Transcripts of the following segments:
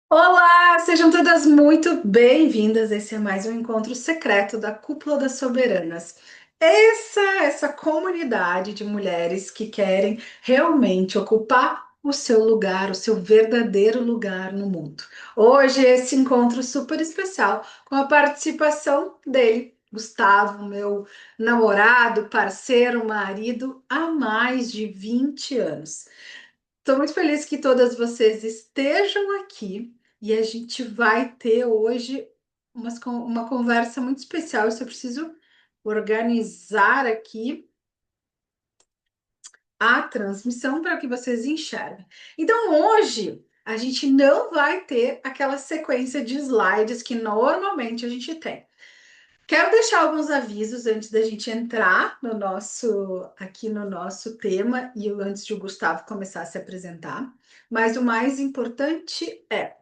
Olá, sejam todas muito bem-vindas. Esse é mais um encontro secreto da Cúpula das Soberanas. Essa comunidade de mulheres que querem realmente ocupar o seu lugar, o seu verdadeiro lugar no mundo. Hoje, esse encontro super especial com a participação dele, Gustavo, meu namorado, parceiro, marido, há mais de 20 anos. Estou muito feliz que todas vocês estejam aqui e a gente vai ter hoje uma conversa muito especial. Eu só preciso organizar aqui a transmissão para que vocês enxerguem. Então, hoje a gente não vai ter aquela sequência de slides que normalmente a gente tem. Quero deixar alguns avisos antes da gente entrar no nosso tema e antes de o Gustavo começar a se apresentar. Mas o mais importante é,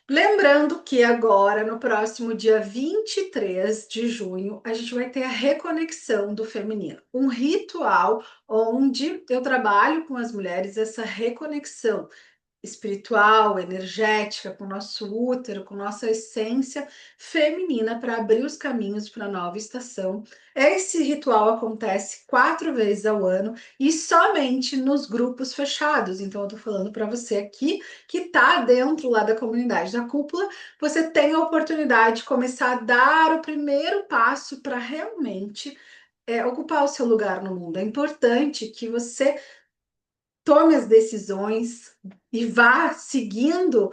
lembrando que agora, no próximo dia 23 de junho, a gente vai ter a reconexão do feminino, um ritual onde eu trabalho com as mulheres essa reconexão espiritual, energética, com o nosso útero, com nossa essência feminina para abrir os caminhos para a nova estação. Esse ritual acontece 4 vezes ao ano e somente nos grupos fechados. Então, eu estou falando para você aqui que está dentro lá da comunidade da cúpula, você tem a oportunidade de começar a dar o primeiro passo para realmente ocupar o seu lugar no mundo. É importante que você tome as decisões e vá seguindo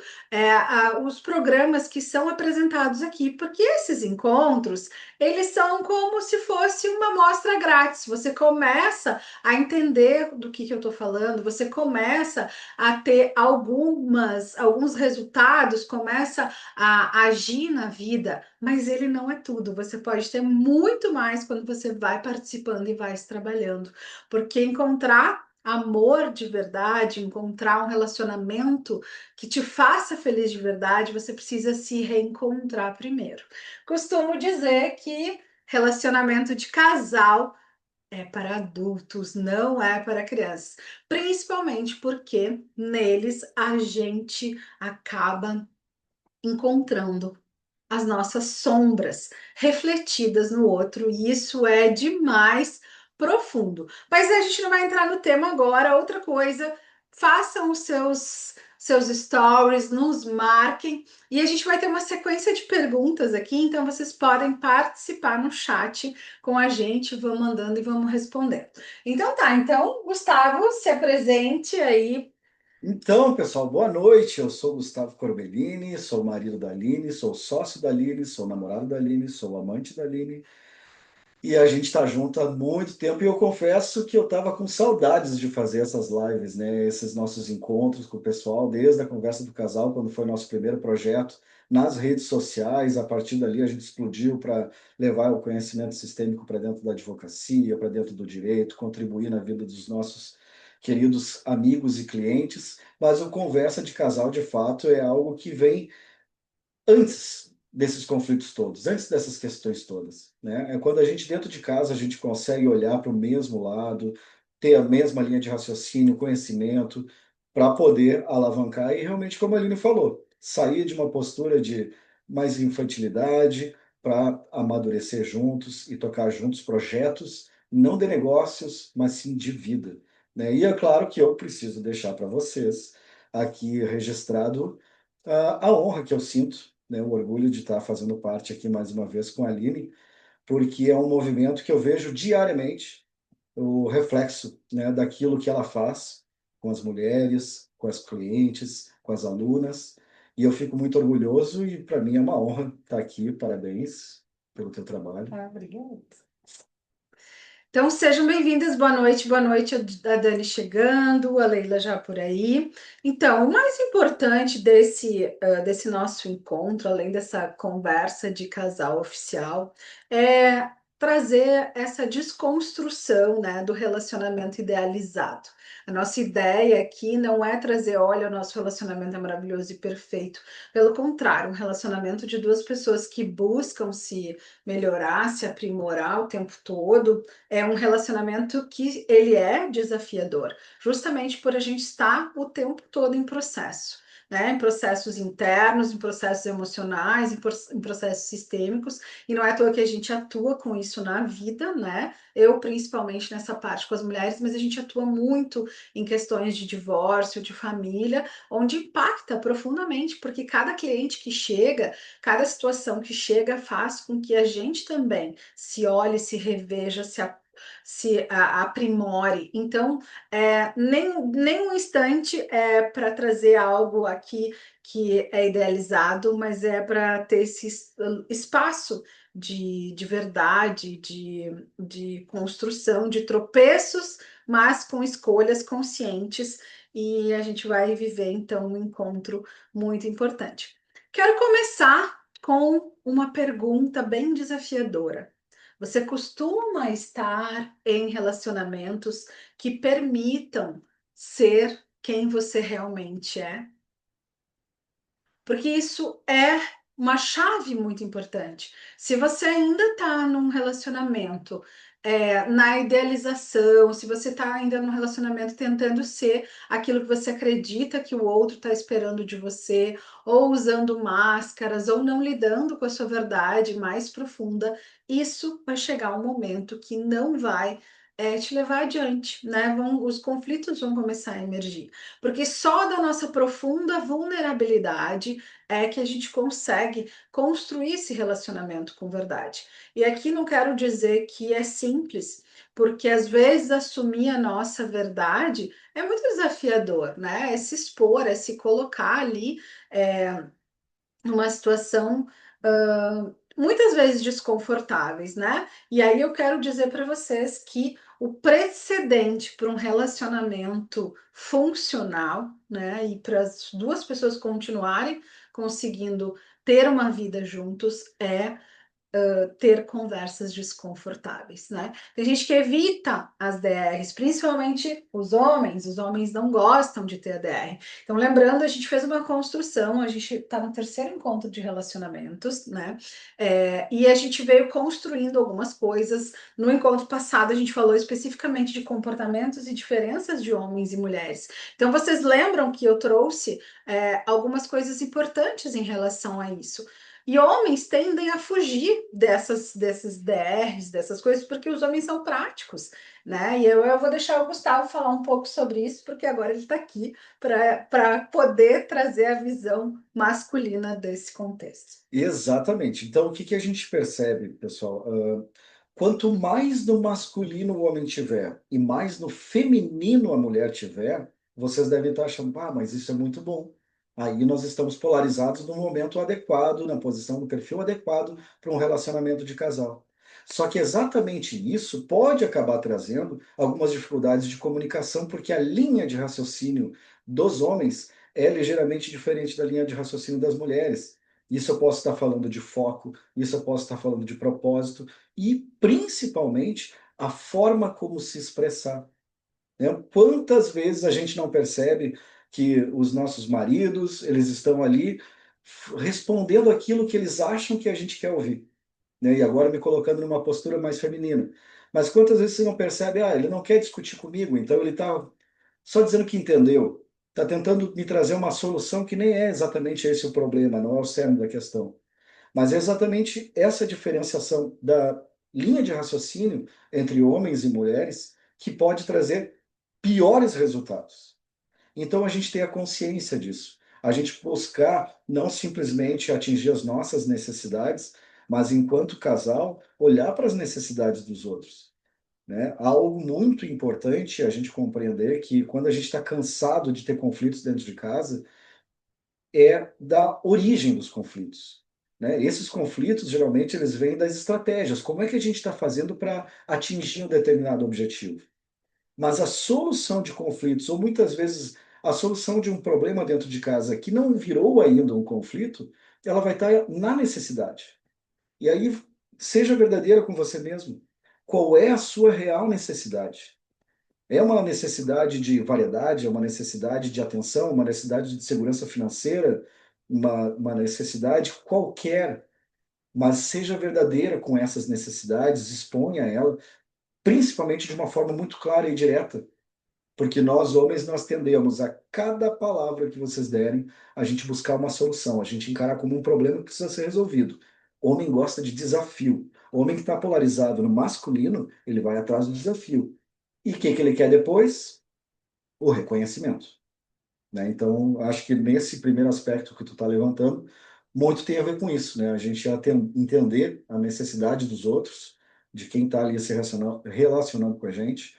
os programas que são apresentados aqui, porque esses encontros, eles são como se fosse uma amostra grátis. Você começa a entender do que eu estou falando, você começa a ter alguns resultados, começa a agir na vida, mas ele não é tudo. Você pode ter muito mais quando você vai participando e vai se trabalhando, porque encontrar amor de verdade, encontrar um relacionamento que te faça feliz de verdade, você precisa se reencontrar primeiro. Costumo dizer que relacionamento de casal é para adultos, não é para crianças, principalmente porque neles a gente acaba encontrando as nossas sombras refletidas no outro, e isso é demais profundo. Mas a gente não vai entrar no tema agora. Outra coisa, façam os seus stories, nos marquem, e a gente vai ter uma sequência de perguntas aqui, então vocês podem participar no chat com a gente, vão mandando e vamos respondendo. Então tá, então, Gustavo, se apresente aí. Então, pessoal, boa noite. Eu sou Gustavo Corbellini, sou marido da Aline, sou sócio da Aline, sou namorado da Aline, sou amante da Aline. E a gente está junto há muito tempo. E eu confesso que eu estava com saudades de fazer essas lives, né? Esses nossos encontros com o pessoal, desde a conversa do casal, quando foi nosso primeiro projeto, nas redes sociais. A partir dali, a gente explodiu para levar o conhecimento sistêmico para dentro da advocacia, para dentro do direito, contribuir na vida dos nossos queridos amigos e clientes. Mas o conversa de casal, de fato, é algo que vem antes desses conflitos todos, antes dessas questões todas, né? É quando a gente dentro de casa a gente consegue olhar para o mesmo lado, ter a mesma linha de raciocínio, conhecimento, para poder alavancar e realmente, como a Aline falou, sair de uma postura de mais infantilidade para amadurecer juntos e tocar juntos projetos, não de negócios, mas sim de vida, né? E é claro que eu preciso deixar para vocês aqui registrado a honra que eu sinto, né, o orgulho de estar fazendo parte aqui mais uma vez com a Aline, porque é um movimento que eu vejo diariamente o reflexo, né, daquilo que ela faz com as mulheres, com as clientes, com as alunas, e eu fico muito orgulhoso e para mim é uma honra estar aqui. Parabéns pelo teu trabalho. Ah, obrigada. Então, sejam bem-vindas, boa noite, a Dani chegando, a Leila já por aí. Então, o mais importante desse nosso encontro, além dessa conversa de casal oficial, é trazer essa desconstrução, né, do relacionamento idealizado. A nossa ideia aqui não é trazer, olha, o nosso relacionamento é maravilhoso e perfeito. Pelo contrário, um relacionamento de duas pessoas que buscam se melhorar, se aprimorar o tempo todo, é um relacionamento que ele é desafiador, justamente por a gente estar o tempo todo em processo. né? Em processos internos, em processos emocionais, em processos sistêmicos, e não é à toa que a gente atua com isso na vida, né? Eu, principalmente nessa parte com as mulheres, mas a gente atua muito em questões de divórcio, de família, onde impacta profundamente, porque cada cliente que chega, cada situação que chega faz com que a gente também se olhe, se reveja, aprimore. Então, nem um instante é para trazer algo aqui que é idealizado, mas é para ter esse espaço de verdade, de construção, de tropeços, mas com escolhas conscientes, e a gente vai viver então um encontro muito importante. Quero começar com uma pergunta bem desafiadora. Você costuma estar em relacionamentos que permitam ser quem você realmente é? Porque isso é uma chave muito importante. Se você ainda está num relacionamento, na idealização, se você está ainda num relacionamento tentando ser aquilo que você acredita que o outro está esperando de você, ou usando máscaras, ou não lidando com a sua verdade mais profunda, isso vai chegar um momento que não vai, te levar adiante, né? Os conflitos vão começar a emergir. Porque só da nossa profunda vulnerabilidade é que a gente consegue construir esse relacionamento com verdade. E aqui não quero dizer que é simples, porque às vezes assumir a nossa verdade é muito desafiador, né? É se expor, é se colocar ali, é, numa situação muitas vezes desconfortáveis, né? E aí eu quero dizer para vocês que o precedente para um relacionamento funcional, né, e para as duas pessoas continuarem conseguindo ter uma vida juntos é ter conversas desconfortáveis, né? Tem gente que evita as DRs, principalmente os homens não gostam de ter a DR. Então, lembrando, a gente fez uma construção, a gente está no terceiro encontro de relacionamentos, né? E a gente veio construindo algumas coisas. No encontro passado, a gente falou especificamente de comportamentos e diferenças de homens e mulheres. Então, vocês lembram que eu trouxe algumas coisas importantes em relação a isso. E homens tendem a fugir desses DRs, dessas coisas, porque os homens são práticos, né? E eu vou deixar o Gustavo falar um pouco sobre isso, porque agora ele está aqui para poder trazer a visão masculina desse contexto. Exatamente. Então, o que que a gente percebe, pessoal? Quanto mais no masculino o homem tiver e mais no feminino a mulher tiver, vocês devem estar achando, ah, mas isso é muito bom. Aí nós estamos polarizados no momento adequado, na posição, no perfil adequado para um relacionamento de casal. Só que exatamente isso pode acabar trazendo algumas dificuldades de comunicação, porque a linha de raciocínio dos homens é ligeiramente diferente da linha de raciocínio das mulheres. Isso eu posso estar falando de foco, isso eu posso estar falando de propósito e, principalmente, a forma como se expressar, né? Quantas vezes a gente não percebe que os nossos maridos, eles estão ali respondendo aquilo que eles acham que a gente quer ouvir, né? E agora me colocando numa postura mais feminina. Mas quantas vezes você não percebe, ah, ele não quer discutir comigo, então ele está só dizendo que entendeu, está tentando me trazer uma solução que nem é exatamente esse o problema, não é o cerne da questão. Mas é exatamente essa diferenciação da linha de raciocínio entre homens e mulheres que pode trazer piores resultados. Então a gente tem a consciência disso. A gente buscar não simplesmente atingir as nossas necessidades, mas enquanto casal, olhar para as necessidades dos outros, né? Algo muito importante é a gente compreender que quando a gente está cansado de ter conflitos dentro de casa, é da origem dos conflitos, né? Esses conflitos, geralmente, eles vêm das estratégias. Como é que a gente está fazendo para atingir um determinado objetivo? Mas a solução de conflitos, ou muitas vezes a solução de um problema dentro de casa que não virou ainda um conflito, ela vai estar na necessidade. E aí, seja verdadeira com você mesmo. Qual é a sua real necessidade? É uma necessidade de variedade, é uma necessidade de atenção, uma necessidade de segurança financeira, uma necessidade qualquer, mas seja verdadeira com essas necessidades, exponha ela, principalmente de uma forma muito clara e direta. Porque nós, homens, nós tendemos a cada palavra que vocês derem, a gente buscar uma solução, a gente encarar como um problema que precisa ser resolvido. Homem gosta de desafio. Homem que está polarizado no masculino, ele vai atrás do desafio. E o que que ele quer depois? O reconhecimento, né? Então, acho que nesse primeiro aspecto que tu está levantando, muito tem a ver com isso, né? A gente já tem, entender a necessidade dos outros, de quem está ali se relacionando com a gente,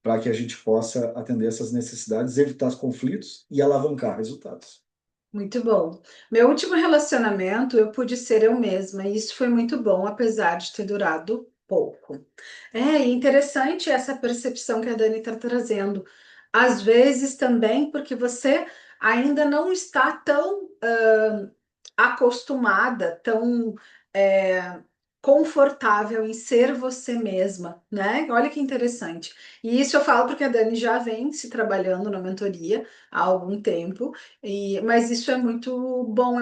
para que a gente possa atender essas necessidades, evitar os conflitos e alavancar resultados. Muito bom. Meu último relacionamento, eu pude ser eu mesma, e isso foi muito bom, apesar de ter durado pouco. E interessante essa percepção que a Dani está trazendo. Às vezes também porque você ainda não está tão acostumada, tão é, confortável em ser você mesma, né? Olha que interessante. E isso eu falo porque a Dani já vem se trabalhando na mentoria há algum tempo, mas isso é muito bom,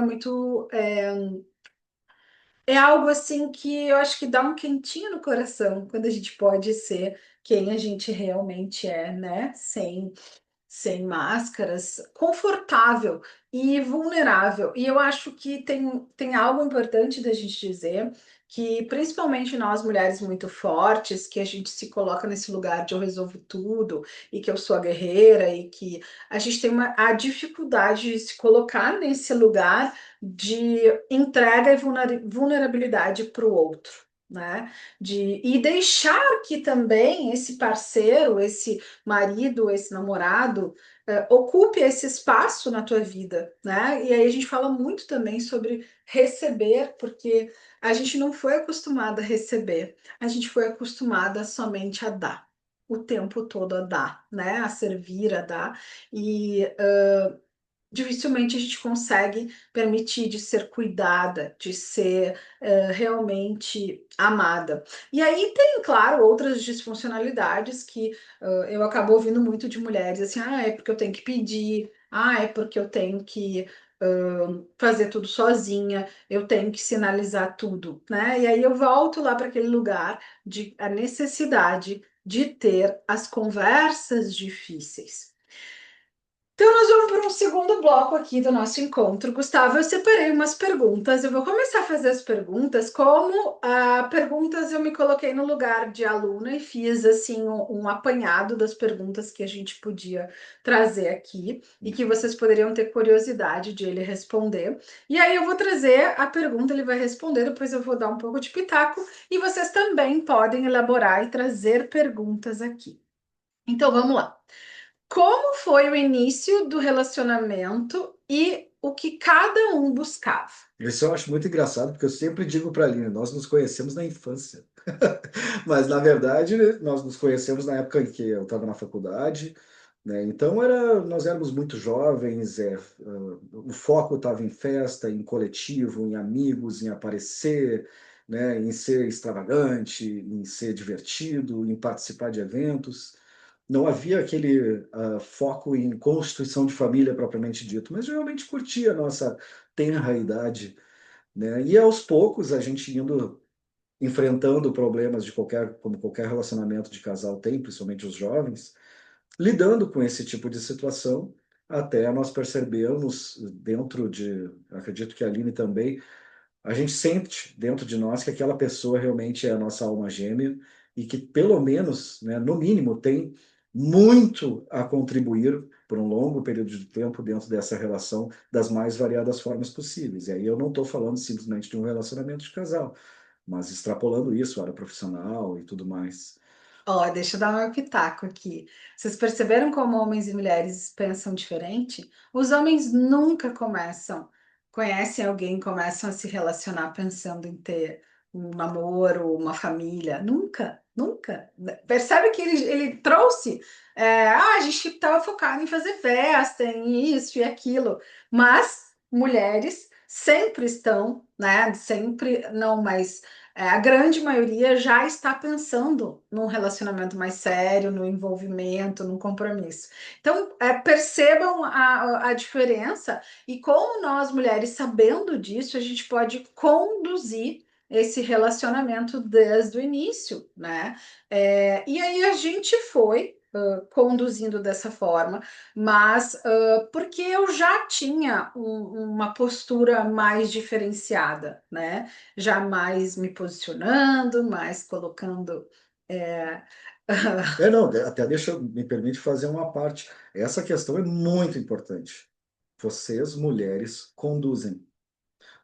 é algo assim que eu acho que dá um quentinho no coração quando a gente pode ser quem a gente realmente é, né? Sem máscaras, confortável e vulnerável. E eu acho que tem algo importante da gente dizer que, principalmente nós mulheres muito fortes, que a gente se coloca nesse lugar de eu resolvo tudo e que eu sou a guerreira e que a gente tem a dificuldade de se colocar nesse lugar de entrega e vulnerabilidade para o outro. Né? E deixar que também esse parceiro, esse marido, esse namorado, ocupe esse espaço na tua vida, né? E aí a gente fala muito também sobre receber, porque a gente não foi acostumada a receber, a gente foi acostumada somente a dar, o tempo todo a dar, né? A servir, a dar. E dificilmente a gente consegue permitir de ser cuidada, de ser realmente amada. E aí tem, claro, outras disfuncionalidades que eu acabo ouvindo muito de mulheres assim, é porque eu tenho que pedir, é porque eu tenho que fazer tudo sozinha, eu tenho que sinalizar tudo, né? E aí eu volto lá para aquele lugar de a necessidade de ter as conversas difíceis. Então, nós vamos para um segundo bloco aqui do nosso encontro. Gustavo, eu separei umas perguntas. Eu vou começar a fazer as perguntas. Como perguntas, eu me coloquei no lugar de aluna e fiz assim um apanhado das perguntas que a gente podia trazer aqui e que vocês poderiam ter curiosidade de ele responder. E aí eu vou trazer a pergunta, ele vai responder, depois eu vou dar um pouco de pitaco e vocês também podem elaborar e trazer perguntas aqui. Então, vamos lá. Como foi o início do relacionamento e o que cada um buscava? Isso eu acho muito engraçado, porque eu sempre digo para a Aline, nós nos conhecemos na infância. Mas, na verdade, nós nos conhecemos na época em que eu estava na faculdade, né? Então, nós éramos muito jovens, o foco estava em festa, em coletivo, em amigos, em aparecer, né? Em ser extravagante, em ser divertido, em participar de eventos. Não havia aquele foco em constituição de família propriamente dito, mas geralmente curtia a nossa tenra idade, né? E aos poucos a gente indo enfrentando problemas de qualquer, como qualquer relacionamento de casal tem, principalmente os jovens, lidando com esse tipo de situação, até nós percebemos dentro de, acredito que a Aline também, a gente sente dentro de nós que aquela pessoa realmente é a nossa alma gêmea e que pelo menos, né, no mínimo, tem muito a contribuir por um longo período de tempo dentro dessa relação das mais variadas formas possíveis. E aí eu não estou falando simplesmente de um relacionamento de casal, mas extrapolando isso, área profissional e tudo mais. Ó, deixa eu dar meu pitaco aqui. Vocês perceberam como homens e mulheres pensam diferente? Os homens nunca conhecem alguém, começam a se relacionar pensando em ter um namoro, uma família. Nunca, nunca. Percebe que ele trouxe? A gente estava focado em fazer festa, em isso e aquilo. Mas mulheres sempre estão, né? Sempre, não, mas a grande maioria já está pensando num relacionamento mais sério, no envolvimento, no compromisso. Então, percebam a diferença e como nós, mulheres, sabendo disso, a gente pode conduzir esse relacionamento desde o início, né? E aí a gente foi. conduzindo dessa forma, mas porque eu já tinha uma postura mais diferenciada, né? Já mais me posicionando, mais colocando. é, Não, até deixa, me permite fazer uma parte. Essa questão é muito importante. Vocês, mulheres, conduzem.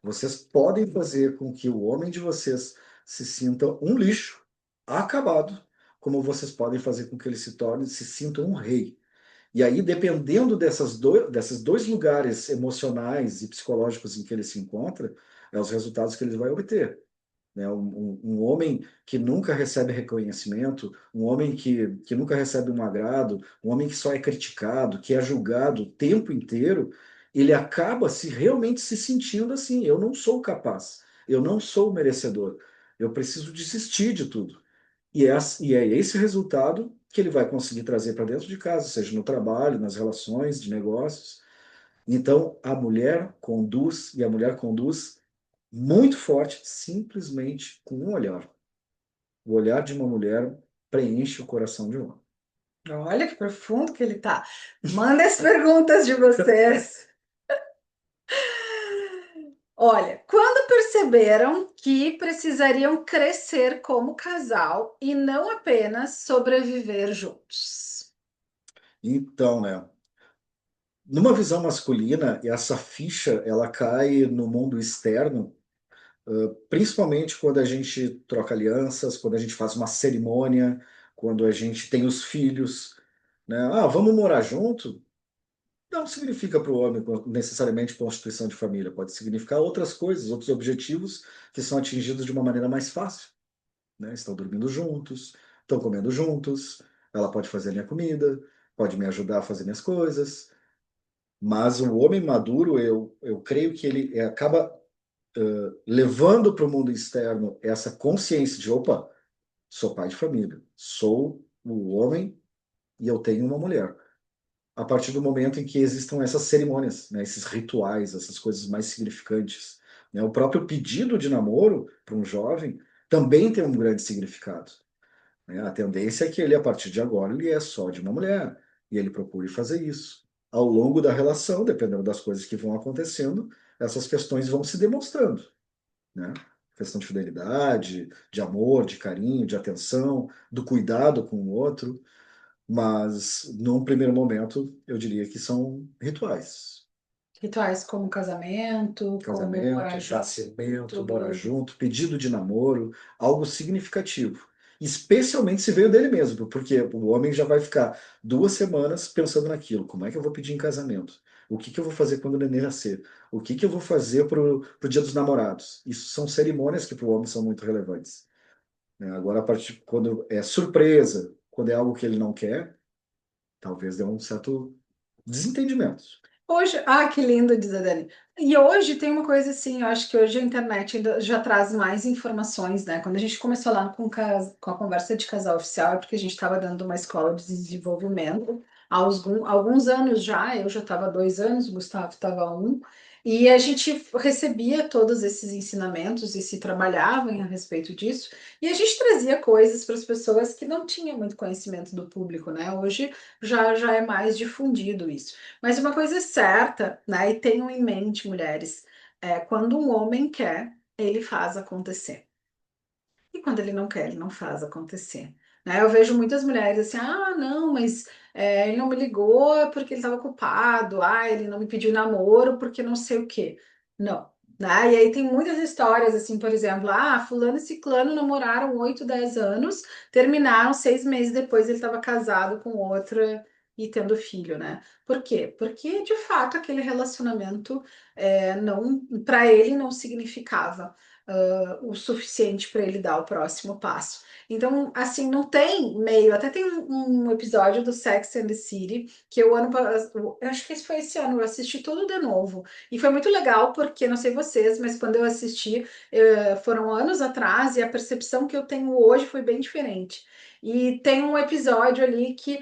Vocês podem fazer com que o homem de vocês se sinta um lixo, acabado, como vocês podem fazer com que ele se sinta um rei. E aí, dependendo desses dois lugares emocionais e psicológicos em que ele se encontra, é os resultados que ele vai obter, né? Um homem que nunca recebe reconhecimento, um homem que nunca recebe um agrado, um homem que só é criticado, que é julgado o tempo inteiro, ele acaba se realmente se sentindo assim: eu não sou capaz, eu não sou merecedor, eu preciso desistir de tudo. E é esse resultado que ele vai conseguir trazer para dentro de casa, seja no trabalho, nas relações de negócios. Então, a mulher conduz, e a mulher conduz muito forte, simplesmente com um olhar. O olhar de uma mulher preenche o coração de um homem. Olha que profundo que ele tá. Manda as perguntas de vocês. Olha, quando perceberam que precisariam crescer como casal e não apenas sobreviver juntos? Então, né, numa visão masculina, essa ficha ela cai no mundo externo, principalmente quando a gente troca alianças, quando a gente faz uma cerimônia, quando a gente tem os filhos, né? Ah, vamos morar junto? Não significa para o homem necessariamente constituição de família, pode significar outras coisas, outros objetivos que são atingidos de uma maneira mais fácil, né? Estão dormindo juntos, estão comendo juntos, ela pode fazer a minha comida, pode me ajudar a fazer minhas coisas, mas o homem maduro, eu creio que ele acaba levando para o mundo externo essa consciência de, opa, sou pai de família, sou o homem e eu tenho uma mulher. A partir do momento em que existam essas cerimônias, né, esses rituais, essas coisas mais significantes, né? O próprio pedido de namoro para um jovem também tem um grande significado, né? A tendência é que ele, a partir de agora, ele é só de uma mulher e ele procure fazer isso. Ao longo da relação, dependendo das coisas que vão acontecendo, essas questões vão se demonstrando, né? Questão de fidelidade, de amor, de carinho, de atenção, do cuidado com o outro. Mas, num primeiro momento, eu diria que são rituais. Rituais como casamento, como morar Casamento, nascimento, morar junto. junto, pedido de namoro, algo significativo. Especialmente se veio dele mesmo, porque o homem já vai ficar 2 semanas pensando naquilo. Como é que eu vou pedir em casamento? O que que eu vou fazer quando o neném nascer? O que que eu vou fazer pro Dia dos Namorados? Isso são cerimônias que para o homem são muito relevantes, né? Agora, a partir quando é surpresa, quando é algo que ele não quer, talvez dê um certo desentendimento. Hoje, que lindo, diz a Dani. E hoje tem uma coisa assim, eu acho que hoje a internet ainda já traz mais informações, né? Quando a gente começou lá com a conversa de casal oficial, é porque a gente estava dando uma escola de desenvolvimento há alguns anos já, eu já estava 2 anos, o Gustavo estava um, e a gente recebia todos esses ensinamentos e se trabalhava a respeito disso, e a gente trazia coisas para as pessoas que não tinham muito conhecimento do público, né? Hoje já é mais difundido isso. Mas uma coisa é certa, né? E tenham em mente, mulheres, quando um homem quer, ele faz acontecer. E quando ele não quer, ele não faz acontecer. Né? Eu vejo muitas mulheres assim, não, mas ele não me ligou porque ele estava ocupado, ele não me pediu namoro porque não sei o quê. Não. Né? E aí tem muitas histórias, assim, por exemplo, fulano e ciclano namoraram 8, 10 anos, terminaram 6 meses depois, ele estava casado com outra e tendo filho, né? Por quê? Porque, de fato, aquele relacionamento não, para ele não significava o suficiente para ele dar o próximo passo. Então, assim, não tem meio. Até tem um episódio do Sex and the City que eu acho que esse foi esse ano, eu assisti tudo de novo. E foi muito legal, porque não sei vocês, mas quando eu assisti, foram anos atrás, e a percepção que eu tenho hoje foi bem diferente. E tem um episódio ali que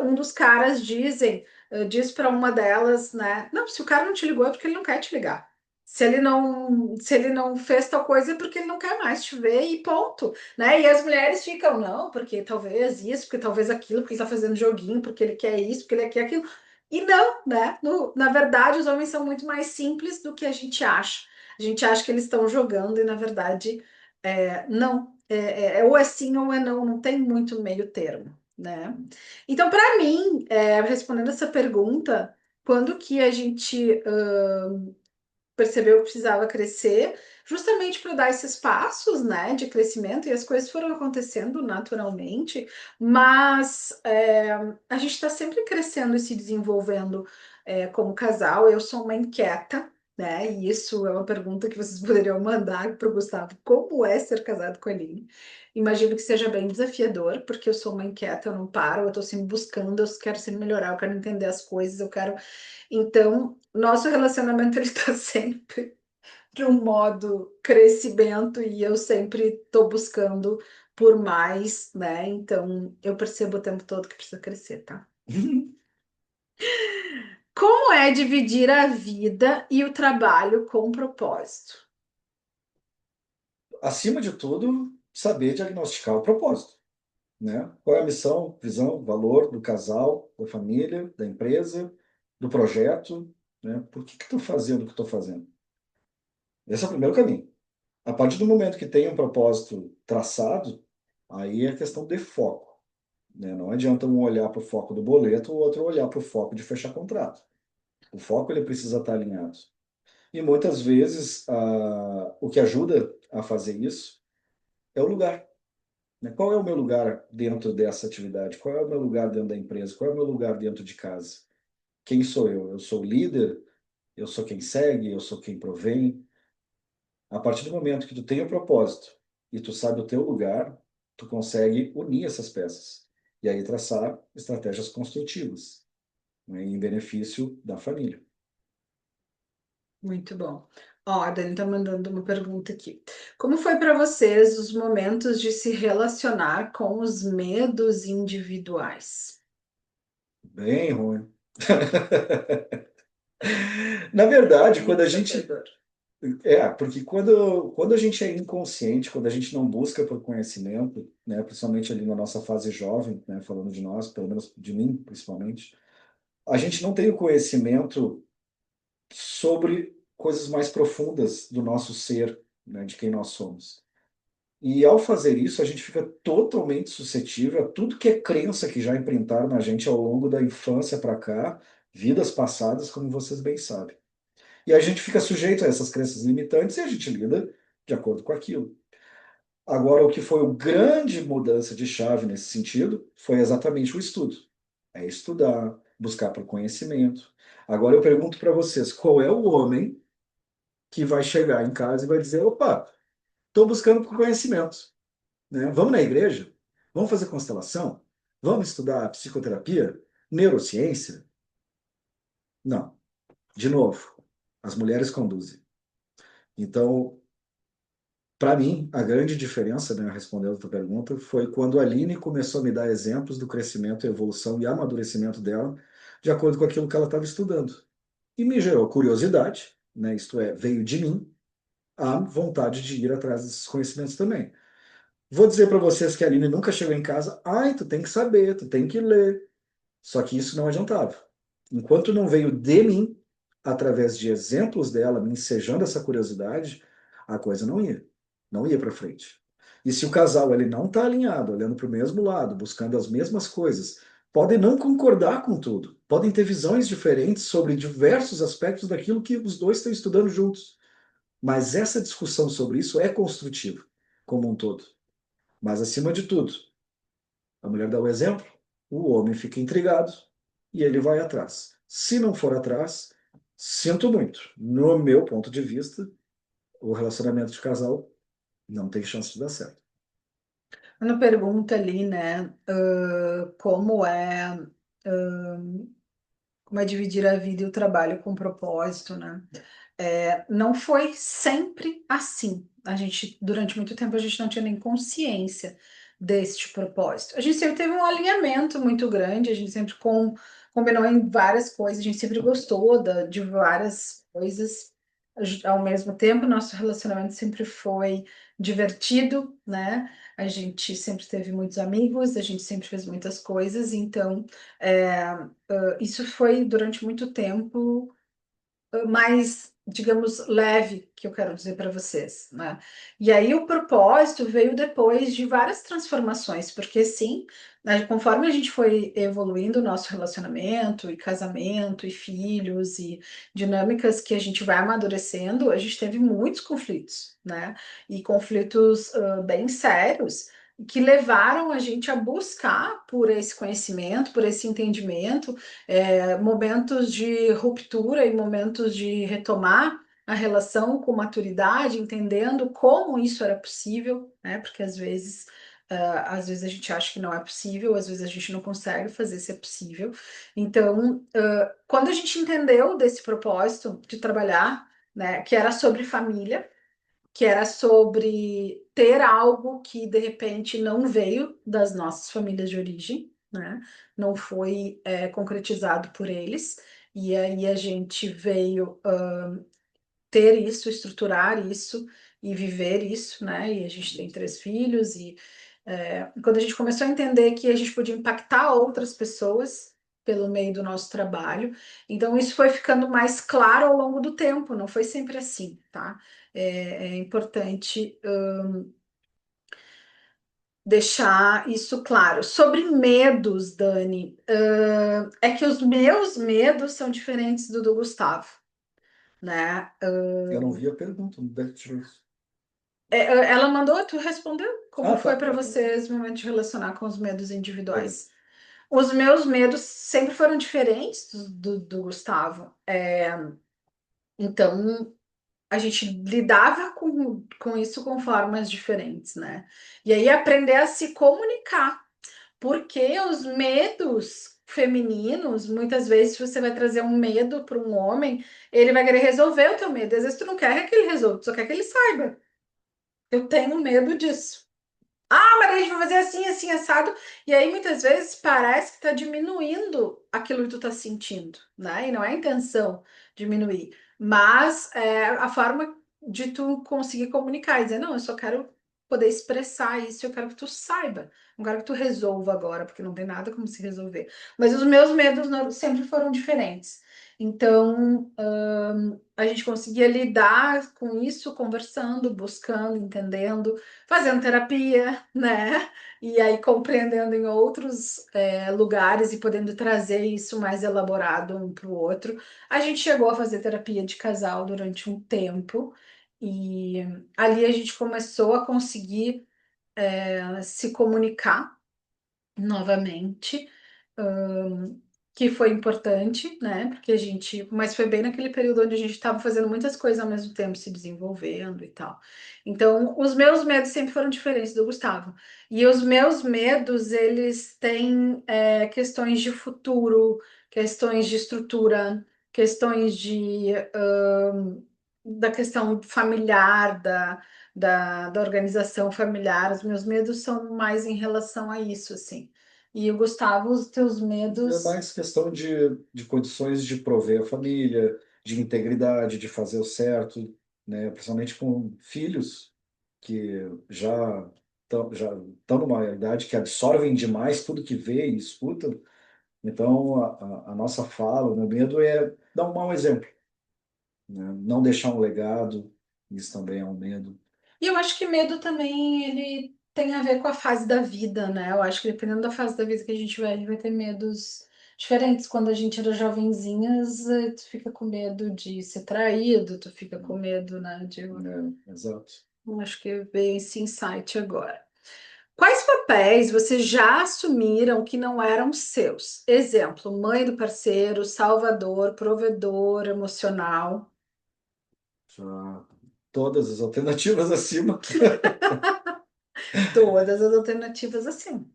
um dos caras diz para uma delas, né? Não, se o cara não te ligou é porque ele não quer te ligar. Se ele não fez tal coisa é porque ele não quer mais te ver e ponto, né? E as mulheres ficam, não, porque talvez isso, porque talvez aquilo, porque ele tá fazendo joguinho, porque ele quer isso, porque ele quer aquilo. E não, né? Na verdade, os homens são muito mais simples do que a gente acha. A gente acha que eles estão jogando e, na verdade, não. Ou é sim ou é não, não tem muito meio termo, né? Então, para mim, respondendo essa pergunta, quando que a gente percebeu que precisava crescer, justamente para dar esses passos, né, de crescimento, e as coisas foram acontecendo naturalmente, mas a gente está sempre crescendo e se desenvolvendo como casal. Eu sou uma inquieta, né, e isso é uma pergunta que vocês poderiam mandar para o Gustavo: como é ser casado com a Aline? Imagino que seja bem desafiador, porque eu sou uma inquieta, eu não paro, eu estou sempre buscando, eu quero sempre melhorar, eu quero entender as coisas, eu quero. Então, nosso relacionamento ele está sempre de um modo crescimento e eu sempre estou buscando por mais, né? Então, eu percebo o tempo todo que precisa crescer, tá? Como é dividir a vida e o trabalho com propósito? Acima de tudo, saber diagnosticar o propósito, né? Qual é a missão, visão, valor do casal, da família, da empresa, do projeto, né? Por que estou fazendo o que estou fazendo? Esse é o primeiro caminho. A partir do momento que tem um propósito traçado, aí é questão de foco, né? Não adianta um olhar para o foco do boleto, o outro olhar para o foco de fechar contrato. O foco ele precisa estar alinhado. E muitas vezes o que ajuda a fazer isso é o lugar, né? Qual é o meu lugar dentro dessa atividade? Qual é o meu lugar dentro da empresa? Qual é o meu lugar dentro de casa? Quem sou eu? Eu sou o líder? Eu sou quem segue? Eu sou quem provém? A partir do momento que tu tem o propósito e tu sabe o teu lugar, tu consegue unir essas peças e aí traçar estratégias construtivas, né, em benefício da família. Muito bom. Ó, a Dani tá mandando uma pergunta aqui. Como foi para vocês os momentos de se relacionar com os medos individuais? Bem ruim. Na verdade, quando Muito a gente desafiador. porque quando a gente é inconsciente, quando a gente não busca por conhecimento, né, principalmente ali na nossa fase jovem, né, falando de nós, pelo menos de mim, principalmente, a gente não tem o conhecimento sobre coisas mais profundas do nosso ser, né, de quem nós somos. E ao fazer isso, a gente fica totalmente suscetível a tudo que é crença que já imprintaram na gente ao longo da infância para cá, vidas passadas, como vocês bem sabem. E a gente fica sujeito a essas crenças limitantes e a gente lida de acordo com aquilo. Agora, o que foi uma grande mudança de chave nesse sentido foi exatamente o estudo. É estudar, buscar por conhecimento. Agora eu pergunto para vocês, qual é o homem que vai chegar em casa e vai dizer, opa, estou buscando por conhecimento, né? Vamos na igreja? Vamos fazer constelação? Vamos estudar psicoterapia? Neurociência? Não. De novo, as mulheres conduzem. Então, para mim, a grande diferença, né, respondendo a tua pergunta, foi quando a Aline começou a me dar exemplos do crescimento, evolução e amadurecimento dela, de acordo com aquilo que ela estava estudando. E me gerou curiosidade, né, isto é, veio de mim a vontade de ir atrás desses conhecimentos também. Vou dizer para vocês que a Aline nunca chegou em casa, ai, tu tem que saber, tu tem que ler. Só que isso não adiantava. Enquanto não veio de mim, através de exemplos dela, me ensejando essa curiosidade, a coisa não ia para frente. E se o casal ele não está alinhado, olhando para o mesmo lado, buscando as mesmas coisas, podem não concordar com tudo, podem ter visões diferentes sobre diversos aspectos daquilo que os dois estão estudando juntos. Mas essa discussão sobre isso é construtiva, como um todo. Mas acima de tudo, a mulher dá o exemplo, o homem fica intrigado e ele vai atrás. Se não for atrás, sinto muito. No meu ponto de vista, o relacionamento de casal não tem chance de dar certo. Uma pergunta ali, né? Como é dividir a vida e o trabalho com propósito, né? Não foi sempre assim. Durante muito tempo, a gente não tinha nem consciência deste propósito. A gente sempre teve um alinhamento muito grande, a gente sempre combinou em várias coisas, a gente sempre gostou de várias coisas. ao mesmo tempo, nosso relacionamento sempre foi divertido, né? A gente sempre teve muitos amigos, a gente sempre fez muitas coisas, então isso foi durante muito tempo mais, digamos, leve, que eu quero dizer para vocês, né? E aí o propósito veio depois de várias transformações, porque sim, né, conforme a gente foi evoluindo o nosso relacionamento e casamento e filhos e dinâmicas que a gente vai amadurecendo, a gente teve muitos conflitos, né? E conflitos bem sérios. Que levaram a gente a buscar por esse conhecimento, por esse entendimento, momentos de ruptura e momentos de retomar a relação com maturidade, entendendo como isso era possível, né? Porque às vezes a gente acha que não é possível, às vezes a gente não consegue fazer ser possível. Então, quando a gente entendeu desse propósito de trabalhar, né, que era sobre família, que era sobre ter algo que de repente não veio das nossas famílias de origem, né? Não foi concretizado por eles, e aí a gente veio ter isso, estruturar isso e viver isso, né? E a gente tem três filhos, e quando a gente começou a entender que a gente podia impactar outras pessoas pelo meio do nosso trabalho, então isso foi ficando mais claro ao longo do tempo, não foi sempre assim, tá? É importante deixar isso claro. Sobre medos, Dani, é que os meus medos são diferentes do Gustavo, né? Eu não vi a pergunta, Ela mandou, tu respondeu? Como Ah, foi tá. para vocês o momento de relacionar com os medos Beleza. individuais? Os meus medos sempre foram diferentes do Gustavo. Então, a gente lidava com isso com formas diferentes, né? E aí aprender a se comunicar, porque os medos femininos, muitas vezes você vai trazer um medo para um homem, ele vai querer resolver o teu medo. Às vezes tu não quer que ele resolva, tu só quer que ele saiba. Eu tenho medo disso. Ah, mas a gente vai fazer assim, assim, assado. E aí, muitas vezes, parece que tá diminuindo aquilo que tu tá sentindo, né? E não é a intenção diminuir. Mas a forma de tu conseguir comunicar e dizer, não, eu só quero poder expressar isso, eu quero que tu saiba. Não quero que tu resolva agora, porque não tem nada como se resolver. Mas os meus medos sempre foram diferentes. Então, a gente conseguia lidar com isso conversando, buscando, entendendo, fazendo terapia, né? E aí compreendendo em outros lugares e podendo trazer isso mais elaborado um para o outro. A gente chegou a fazer terapia de casal durante um tempo e ali a gente começou a conseguir se comunicar novamente, ahn, que foi importante, né? Porque a gente, mas foi bem naquele período onde a gente estava fazendo muitas coisas ao mesmo tempo, se desenvolvendo e tal. Então, os meus medos sempre foram diferentes do Gustavo. E os meus medos, eles têm questões de futuro, questões de estrutura, questões da questão familiar, da organização familiar. Os meus medos são mais em relação a isso, assim. E o Gustavo, os teus É medos. mais questão de condições de prover a família, de integridade, de fazer o certo, né? Principalmente com filhos que já estão numa idade que absorvem demais tudo que vê e escutam. Então, a nossa fala, o meu medo é dar um mau exemplo, né? Não deixar um legado, isso também é um medo. E eu acho que medo também, ele tem a ver com a fase da vida, né? Eu acho que dependendo da fase da vida que a gente vai, a gente vai ter medos diferentes. Quando a gente era jovenzinhas, tu fica com medo de ser traído, tu fica com medo, né? Exato. Eu acho que veio esse insight agora. Quais papéis vocês já assumiram que não eram seus? Exemplo, mãe do parceiro, salvador, provedor emocional. Já todas as alternativas acima. Todas as alternativas assim.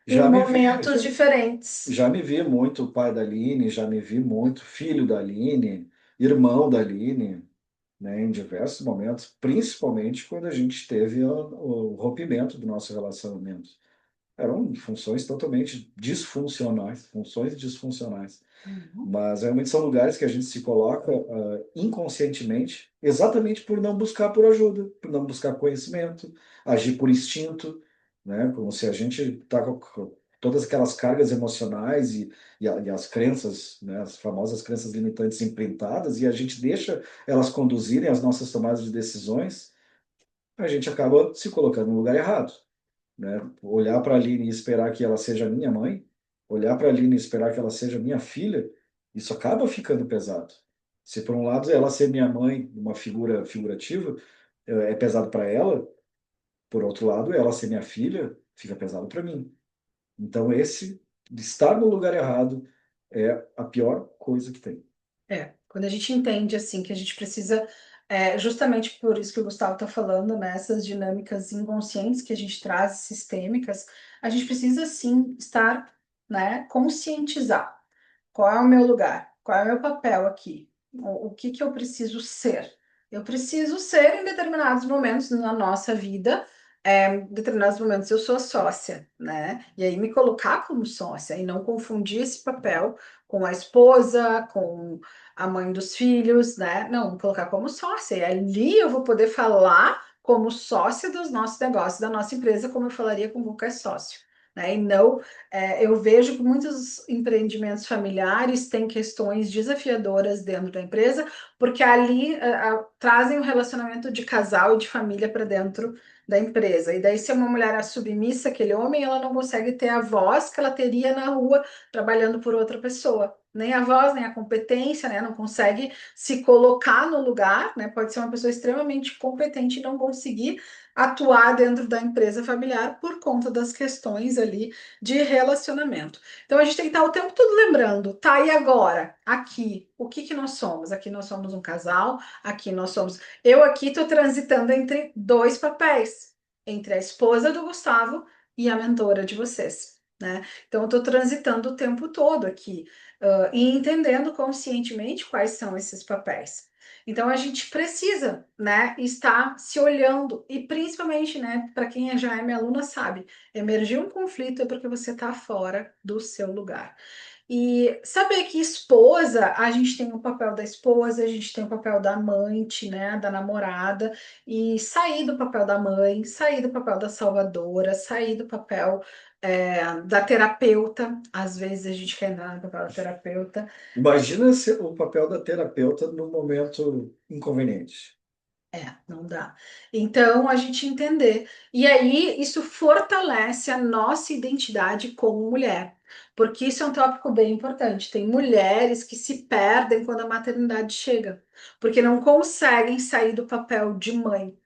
Em Já me vi, momentos diferentes. já me vi muito pai da Aline, já me vi muito filho da Aline, irmão da Aline, né, em diversos momentos, principalmente quando a gente teve o rompimento do nosso relacionamento. eram funções totalmente disfuncionais, funções disfuncionais. Uhum. Mas realmente são lugares que a gente se coloca inconscientemente, exatamente por não buscar por ajuda, por não buscar conhecimento, agir por instinto, né? Como se a gente está com todas aquelas cargas emocionais e as crenças, né? As famosas crenças limitantes imprintadas, e a gente deixa elas conduzirem as nossas tomadas de decisões, a gente acaba se colocando no lugar errado, né? Olhar para a Aline e esperar que ela seja minha mãe, olhar para a Aline e esperar que ela seja minha filha, isso acaba ficando pesado. Se por um lado ela ser minha mãe, uma figura figurativa, é pesado para ela, por outro lado, ela ser minha filha, fica pesado para mim. Então esse de estar no lugar errado é a pior coisa que tem. Quando a gente entende assim que a gente precisa, justamente por isso que o Gustavo está falando, né, essas dinâmicas inconscientes que a gente traz, sistêmicas, a gente precisa sim estar, né, conscientizar qual é o meu lugar, qual é o meu papel aqui, o que que eu preciso ser. Eu preciso ser em determinados momentos na nossa vida. Em determinados momentos eu sou sócia, né? E aí me colocar como sócia e não confundir esse papel com a esposa, com a mãe dos filhos, né? Não, me colocar como sócia. E ali eu vou poder falar como sócia dos nossos negócios, da nossa empresa, como eu falaria com qualquer sócio. Né? E não, eu vejo que muitos empreendimentos familiares têm questões desafiadoras dentro da empresa, porque ali trazem o relacionamento de casal e de família para dentro da empresa. E daí, se uma mulher é submissa àquele homem, ela não consegue ter a voz que ela teria na rua trabalhando por outra pessoa. Nem a voz, nem a competência, né? Não consegue se colocar no lugar, né? Pode ser uma pessoa extremamente competente e não conseguir atuar dentro da empresa familiar por conta das questões ali de relacionamento. Então a gente tem que estar o tempo todo lembrando, tá? E agora? Aqui, o que que nós somos? Aqui nós somos um casal, aqui nós somos. Eu aqui estou transitando entre dois papéis, entre a esposa do Gustavo e a mentora de vocês, né? Então eu estou transitando o tempo todo aqui, e entendendo conscientemente quais são esses papéis. Então a gente precisa, né, estar se olhando e principalmente, né, para quem já é minha aluna sabe, emergir um conflito é porque você está fora do seu lugar. E saber que esposa, a gente tem o papel da esposa, a gente tem o papel da amante, né, da namorada, e sair do papel da mãe, sair do papel da salvadora, sair do papel da terapeuta. Às vezes a gente quer entrar no papel da terapeuta. Imagina o papel da terapeuta no momento inconveniente. Não dá. Então, a gente entender. E aí, isso fortalece a nossa identidade como mulher. Porque isso é um tópico bem importante. Tem mulheres que se perdem quando a maternidade chega, porque não conseguem sair do papel de mãe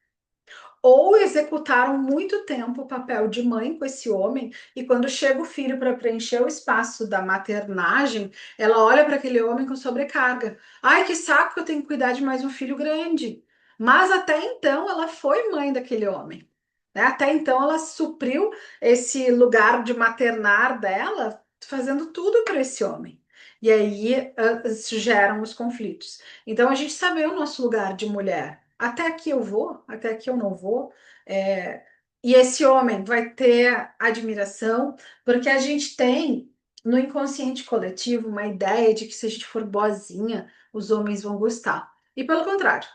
ou executaram muito tempo o papel de mãe com esse homem, e quando chega o filho para preencher o espaço da maternagem, ela olha para aquele homem com sobrecarga. Ai, que saco que eu tenho que cuidar de mais um filho grande. Mas até então ela foi mãe daquele homem. Né? Até então ela supriu esse lugar de maternar dela, fazendo tudo para esse homem. E aí isso geram os conflitos. Então a gente saber o nosso lugar de mulher. Até aqui eu vou, até aqui eu não vou. É, e esse homem vai ter admiração, porque a gente tem no inconsciente coletivo uma ideia de que se a gente for boazinha, os homens vão gostar. E pelo contrário.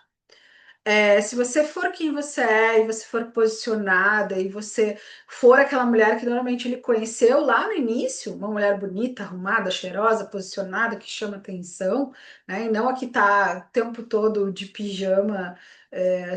Se você for quem você é, e você for posicionada, e você for aquela mulher que normalmente ele conheceu lá no início, uma mulher bonita, arrumada, cheirosa, posicionada, que chama atenção, né? E não a que tá o tempo todo de pijama,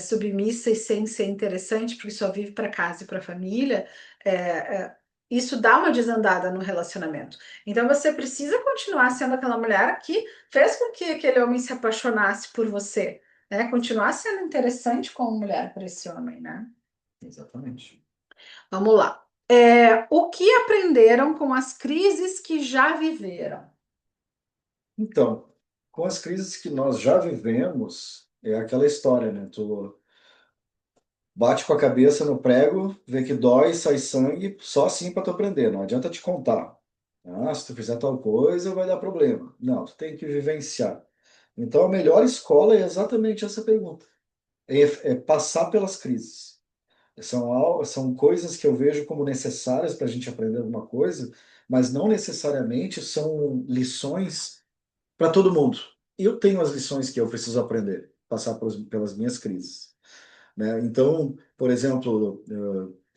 submissa e sem ser interessante, porque só vive para casa e para família, é, isso dá uma desandada no relacionamento. Então você precisa continuar sendo aquela mulher que fez com que aquele homem se apaixonasse por você, né? Continuar sendo interessante como mulher para esse homem, né? Exatamente. Vamos lá. O que aprenderam com as crises que já viveram? Então, com as crises que nós já vivemos, é aquela história, né? Tu bate com a cabeça no prego, vê que dói, sai sangue, só assim para tu aprender. Não adianta te contar. Ah, se tu fizer tal coisa, vai dar problema. Não, tu tem que vivenciar. Então, a melhor escola é exatamente essa pergunta. É passar pelas crises. São coisas que eu vejo como necessárias para a gente aprender alguma coisa, mas não necessariamente são lições para todo mundo. Eu tenho as lições que eu preciso aprender, passar pelas minhas crises, né? Então, por exemplo,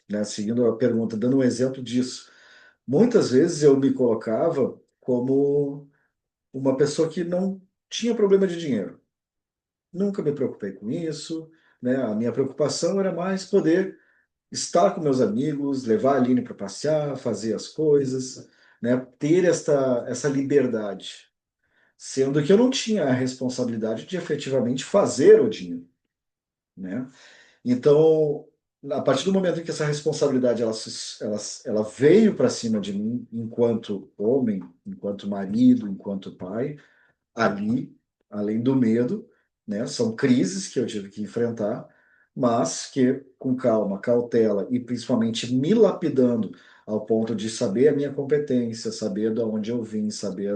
né, seguindo a pergunta, dando um exemplo disso, muitas vezes eu me colocava como uma pessoa que não tinha problema de dinheiro. Nunca me preocupei com isso, né? A minha preocupação era mais poder estar com meus amigos, levar a Aline para passear, fazer as coisas, né? Ter essa liberdade, sendo que eu não tinha a responsabilidade de efetivamente fazer o dinheiro, né? Então, a partir do momento em que essa responsabilidade ela veio para cima de mim, enquanto homem, enquanto marido, enquanto pai, ali, além do medo, né? São crises que eu tive que enfrentar, mas que com calma, cautela e principalmente me lapidando ao ponto de saber a minha competência, saber de onde eu vim, saber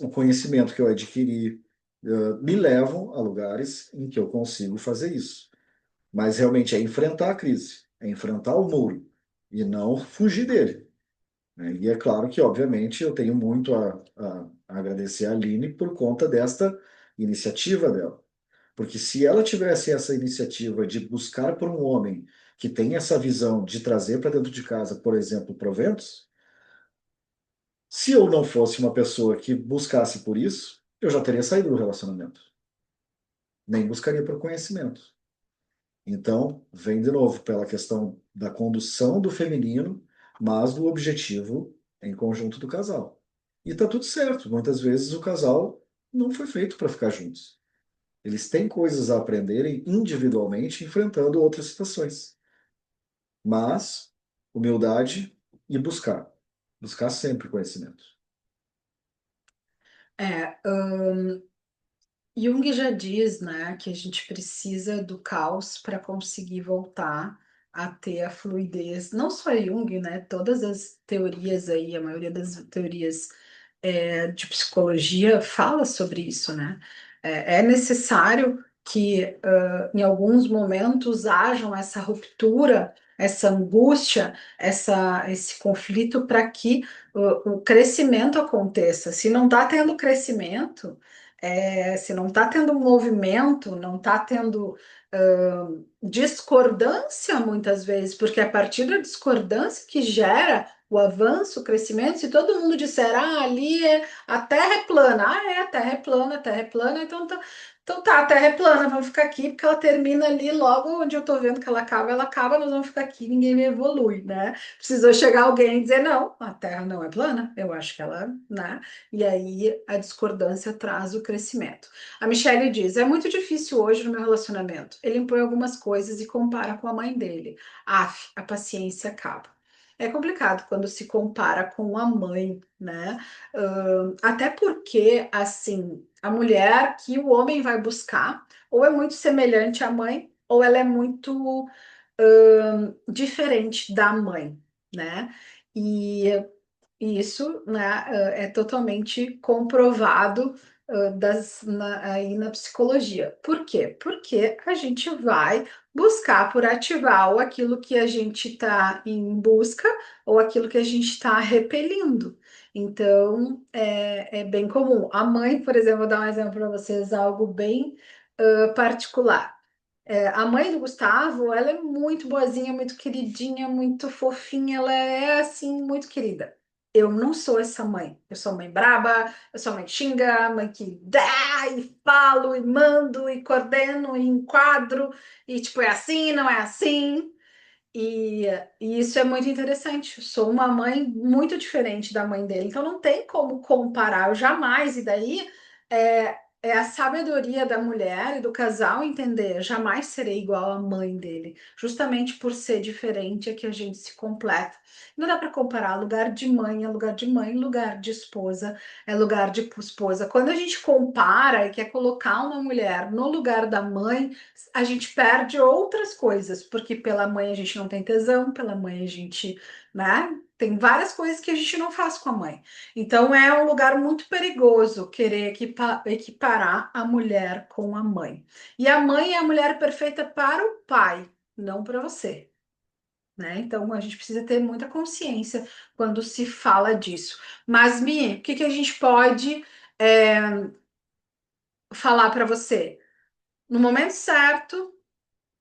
o conhecimento que eu adquiri, me levam a lugares em que eu consigo fazer isso. Mas realmente é enfrentar a crise, é enfrentar o muro e não fugir dele, né? E é claro que, obviamente, eu tenho muito a agradecer a Aline por conta desta iniciativa dela. Porque se ela tivesse essa iniciativa de buscar por um homem que tem essa visão de trazer para dentro de casa, por exemplo, proventos, se eu não fosse uma pessoa que buscasse por isso, eu já teria saído do relacionamento. Nem buscaria por conhecimento. Então, vem de novo pela questão da condução do feminino, mas do objetivo em conjunto do casal. E tá tudo certo. Muitas vezes o casal não foi feito para ficar juntos. Eles têm coisas a aprenderem individualmente, enfrentando outras situações. Mas humildade e buscar. Buscar sempre conhecimento. É, Jung já diz, né, que a gente precisa do caos para conseguir voltar a ter a fluidez. Não só Jung, né, todas as teorias aí, a maioria das teorias de psicologia fala sobre isso, né? É necessário que em alguns momentos hajam essa ruptura, essa angústia, esse conflito para que o crescimento aconteça. Se não está tendo crescimento, se não está tendo movimento, não está tendo discordância muitas vezes, porque é a partir da discordância que gera o avanço, o crescimento. Se todo mundo disser, ali a Terra é plana, a Terra é plana, então tá, a Terra é plana, vamos ficar aqui, porque ela termina ali logo onde eu tô vendo que ela acaba, nós vamos ficar aqui, ninguém evolui, né? Precisou chegar alguém e dizer, não, a Terra não é plana, eu acho que ela, né? E aí a discordância traz o crescimento. A Michelle diz: é muito difícil hoje no meu relacionamento. Ele impõe algumas coisas e compara com a mãe dele. Af, a paciência acaba. É complicado quando se compara com a mãe, né? Até porque, assim, a mulher que o homem vai buscar, ou é muito semelhante à mãe, ou ela é muito diferente da mãe, né? E isso, né, é totalmente comprovado aí na psicologia. Por quê? Porque a gente vai buscar por ativar ou aquilo que a gente está em busca ou aquilo que a gente está repelindo. Então, é bem comum. A mãe, por exemplo, vou dar um exemplo para vocês, algo bem particular. A mãe do Gustavo, ela é muito boazinha, muito queridinha, muito fofinha, ela é assim, muito querida. Eu não sou essa mãe. Eu sou mãe braba, eu sou mãe xinga, mãe que dá e falo e mando e coordeno e enquadro e tipo é assim, não é assim. E, e isso é muito interessante. Eu sou uma mãe muito diferente da mãe dele, então não tem como comparar, eu jamais. E daí é a sabedoria da mulher e do casal entender: jamais serei igual à mãe dele, justamente por ser diferente é que a gente se completa. Não dá para comparar lugar de mãe é lugar de mãe, lugar de esposa é lugar de esposa. Quando a gente compara e quer colocar uma mulher no lugar da mãe, a gente perde outras coisas, porque pela mãe a gente não tem tesão, pela mãe a gente, né? Tem várias coisas que a gente não faz com a mãe. Então é um lugar muito perigoso querer equiparar a mulher com a mãe. E a mãe é a mulher perfeita para o pai, não para você. né? Então a gente precisa ter muita consciência quando se fala disso. Mas, Mi, o que que a gente pode falar para você? No momento certo,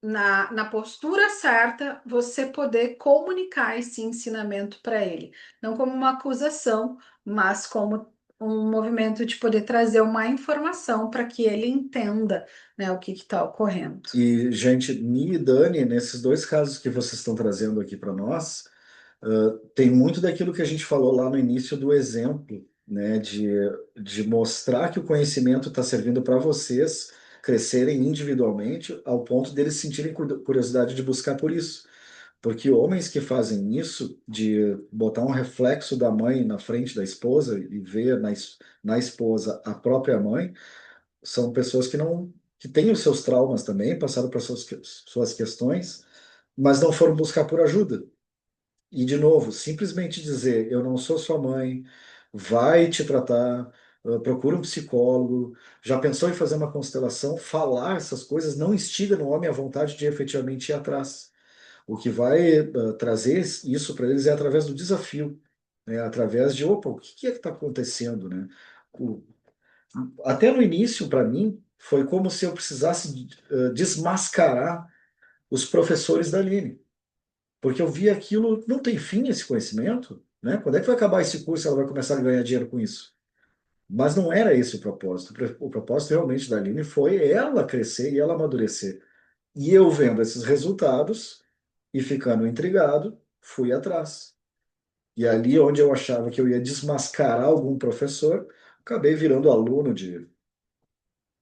na postura certa, você poder comunicar esse ensinamento para ele, não como uma acusação, mas como um movimento de poder trazer uma informação para que ele entenda, né, o que está ocorrendo. E, gente, Mi e Dani, nesses dois casos que vocês estão trazendo aqui para nós, tem muito daquilo que a gente falou lá no início do exemplo, né, de mostrar que o conhecimento está servindo para vocês crescerem individualmente ao ponto deles sentirem curiosidade de buscar por isso. Porque homens que fazem isso, de botar um reflexo da mãe na frente da esposa e ver na esposa a própria mãe, são pessoas que não que têm os seus traumas também, passaram por suas questões, mas não foram buscar por ajuda. E, de novo, simplesmente dizer: eu não sou sua mãe, vai te tratar, procura um psicólogo. Já pensou em fazer uma constelação? Falar essas coisas não instiga no homem a vontade de efetivamente ir atrás. O que vai trazer isso para eles é através do desafio, né? Através de: opa, o que é que está acontecendo, né? O- Até no início, para mim, foi como se eu precisasse desmascarar os professores da Aline, porque eu vi aquilo, não tem fim esse conhecimento, né? Quando é que vai acabar esse curso e ela vai começar a ganhar dinheiro com isso? Mas não era esse o propósito. O propósito realmente da Aline foi ela crescer e ela amadurecer. E eu vendo esses resultados e ficando intrigado, fui atrás. E ali onde eu achava que eu ia desmascarar algum professor, acabei virando aluno de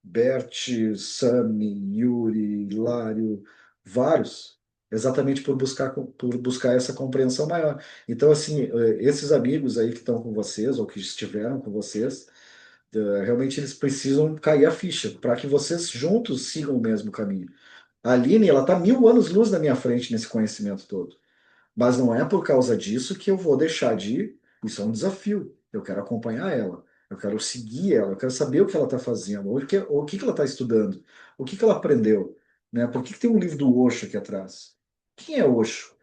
Bert, Sami, Yuri, Hilário, vários, exatamente por buscar essa compreensão maior. Então, assim, esses amigos aí que estão com vocês, ou que estiveram com vocês, realmente eles precisam cair a ficha, para que vocês juntos sigam o mesmo caminho. A Aline, ela está 1000 anos-luz na minha frente nesse conhecimento todo. Mas não é por causa disso que eu vou deixar de ir. Isso é um desafio. Eu quero acompanhar ela, eu quero seguir ela, eu quero saber o que ela está fazendo, ou o que que ela está estudando, o que que ela aprendeu, né? Por que que tem um livro do Osho aqui atrás? Quem é Osho?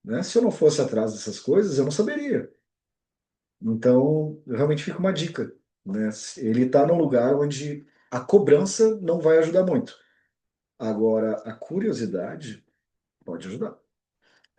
Né? Se eu não fosse atrás dessas coisas, eu não saberia. Então, realmente fica uma dica, né? Ele está num lugar onde a cobrança não vai ajudar muito. Agora, a curiosidade pode ajudar.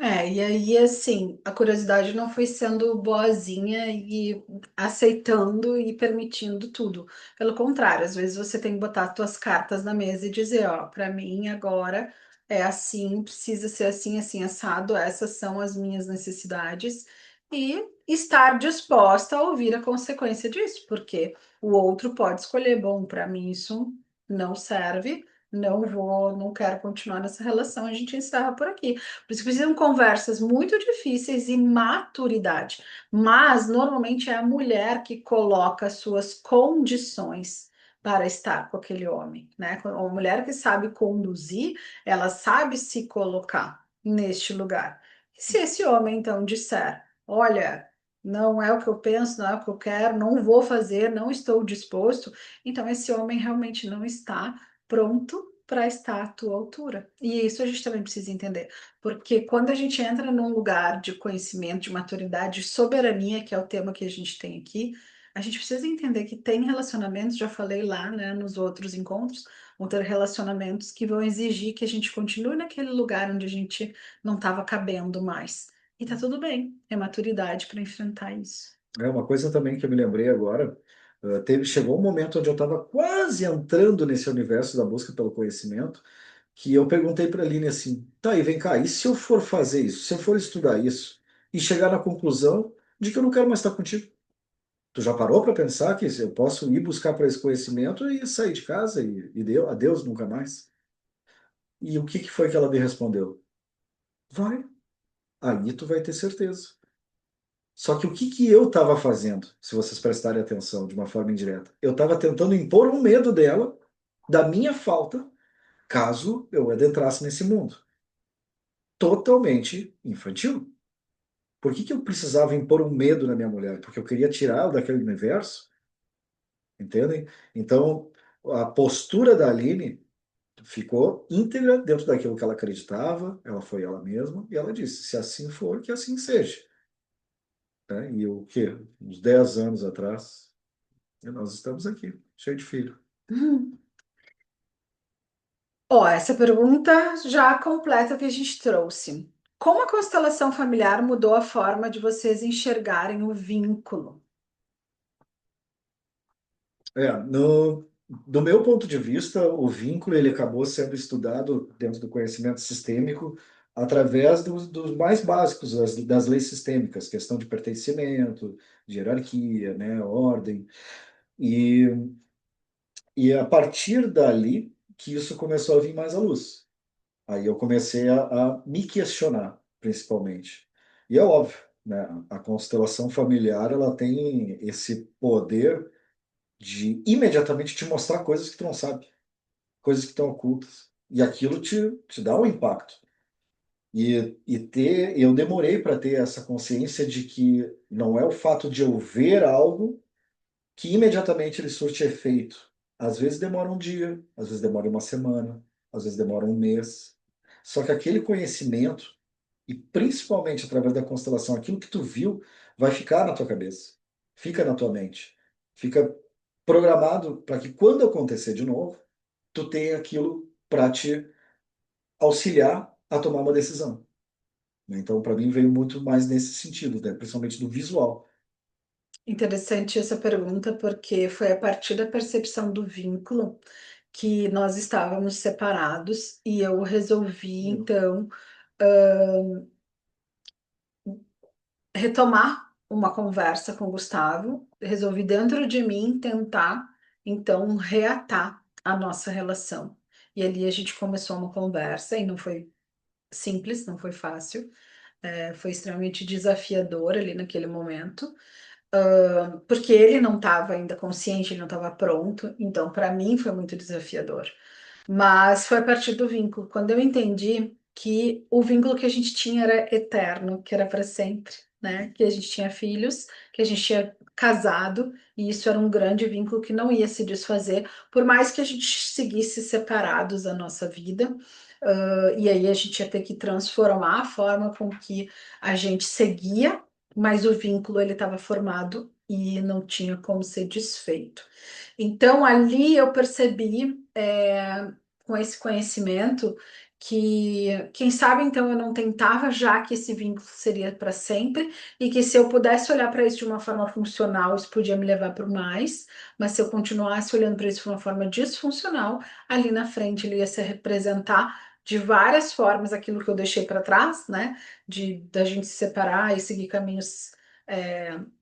E aí, assim, a curiosidade não foi sendo boazinha e aceitando e permitindo tudo. Pelo contrário, às vezes você tem que botar suas cartas na mesa e dizer, ó, para mim agora é assim, precisa ser assim, assim, assado, essas são as minhas necessidades e estar disposta a ouvir a consequência disso, porque o outro pode escolher, bom, para mim isso não serve, não vou, não quero continuar nessa relação, a gente encerra por aqui. Por isso que precisam conversas muito difíceis e maturidade. Mas normalmente é a mulher que coloca suas condições para estar com aquele homem, né? A mulher que sabe conduzir, ela sabe se colocar neste lugar. E se esse homem então disser, olha, não é o que eu penso, não é o que eu quero, não vou fazer, não estou disposto, então esse homem realmente não está pronto para estar à tua altura. E isso a gente também precisa entender. Porque quando a gente entra num lugar de conhecimento, de maturidade, de soberania, que é o tema que a gente tem aqui, a gente precisa entender que tem relacionamentos, já falei lá, né, nos outros encontros, vão ter relacionamentos que vão exigir que a gente continue naquele lugar onde a gente não estava cabendo mais. E tá tudo bem, é maturidade para enfrentar isso. É uma coisa também que eu me lembrei agora. Chegou um momento onde eu estava quase entrando nesse universo da busca pelo conhecimento, que eu perguntei para a Aline assim: tá aí, vem cá, e se eu for fazer isso, se eu for estudar isso, e chegar na conclusão de que eu não quero mais estar contigo? Tu já parou para pensar que eu posso ir buscar para esse conhecimento e sair de casa e deu, adeus, nunca mais? E o que que foi que ela me respondeu? Vai, aí tu vai ter certeza. Só que o que que eu estava fazendo, se vocês prestarem atenção de uma forma indireta? Eu estava tentando impor um medo dela, da minha falta, caso eu adentrasse nesse mundo. Totalmente infantil. Por que que eu precisava impor um medo na minha mulher? Porque eu queria tirá-la daquele universo, entendem? Então, a postura da Aline, ficou íntegra dentro daquilo que ela acreditava, ela foi ela mesma, e ela disse: se assim for, que assim seja. Né? E o quê? Uns 10 anos atrás, e nós estamos aqui, cheio de filho. Hum. Ó, essa pergunta já completa o que a gente trouxe. Como a constelação familiar mudou a forma de vocês enxergarem o vínculo? Do meu ponto de vista, o vínculo ele acabou sendo estudado dentro do conhecimento sistêmico através dos mais básicos, das leis sistêmicas, questão de pertencimento, de hierarquia, né, ordem. E, e a partir dali que isso começou a vir mais à luz. Aí eu comecei a me questionar, principalmente. E é óbvio, né, a constelação familiar ela tem esse poder de imediatamente te mostrar coisas que tu não sabe, coisas que estão ocultas. E aquilo te dá um impacto. Eu demorei para ter essa consciência de que não é o fato de eu ver algo que imediatamente ele surte efeito. Às vezes demora um dia, às vezes demora uma semana, às vezes demora um mês. Só que aquele conhecimento, e principalmente através da constelação, aquilo que tu viu vai ficar na tua cabeça, fica na tua mente, fica programado para que quando acontecer de novo, tu tenha aquilo para te auxiliar a tomar uma decisão. Então, para mim, veio muito mais nesse sentido, né? Principalmente do visual. Interessante essa pergunta, porque foi a partir da percepção do vínculo que nós estávamos separados e eu resolvi, então, retomar uma conversa com o Gustavo. Resolvi dentro de mim tentar, então, reatar a nossa relação. E ali a gente começou uma conversa e não foi simples, não foi fácil, foi extremamente desafiador ali naquele momento, porque ele não estava ainda consciente, ele não estava pronto, então para mim foi muito desafiador. Mas foi a partir do vínculo, quando eu entendi que o vínculo que a gente tinha era eterno, que era para sempre, né? Que a gente tinha filhos, que a gente tinha casado, e isso era um grande vínculo que não ia se desfazer, por mais que a gente seguisse separados a nossa vida. E aí a gente ia ter que transformar a forma com que a gente seguia, mas o vínculo ele estava formado e não tinha como ser desfeito. Então ali eu percebi, com esse conhecimento, que quem sabe então eu não tentava, já que esse vínculo seria para sempre, e que se eu pudesse olhar para isso de uma forma funcional, isso podia me levar para o mais, mas se eu continuasse olhando para isso de uma forma disfuncional, ali na frente ele ia se representar de várias formas aquilo que eu deixei para trás, né? De da gente se separar e seguir caminhos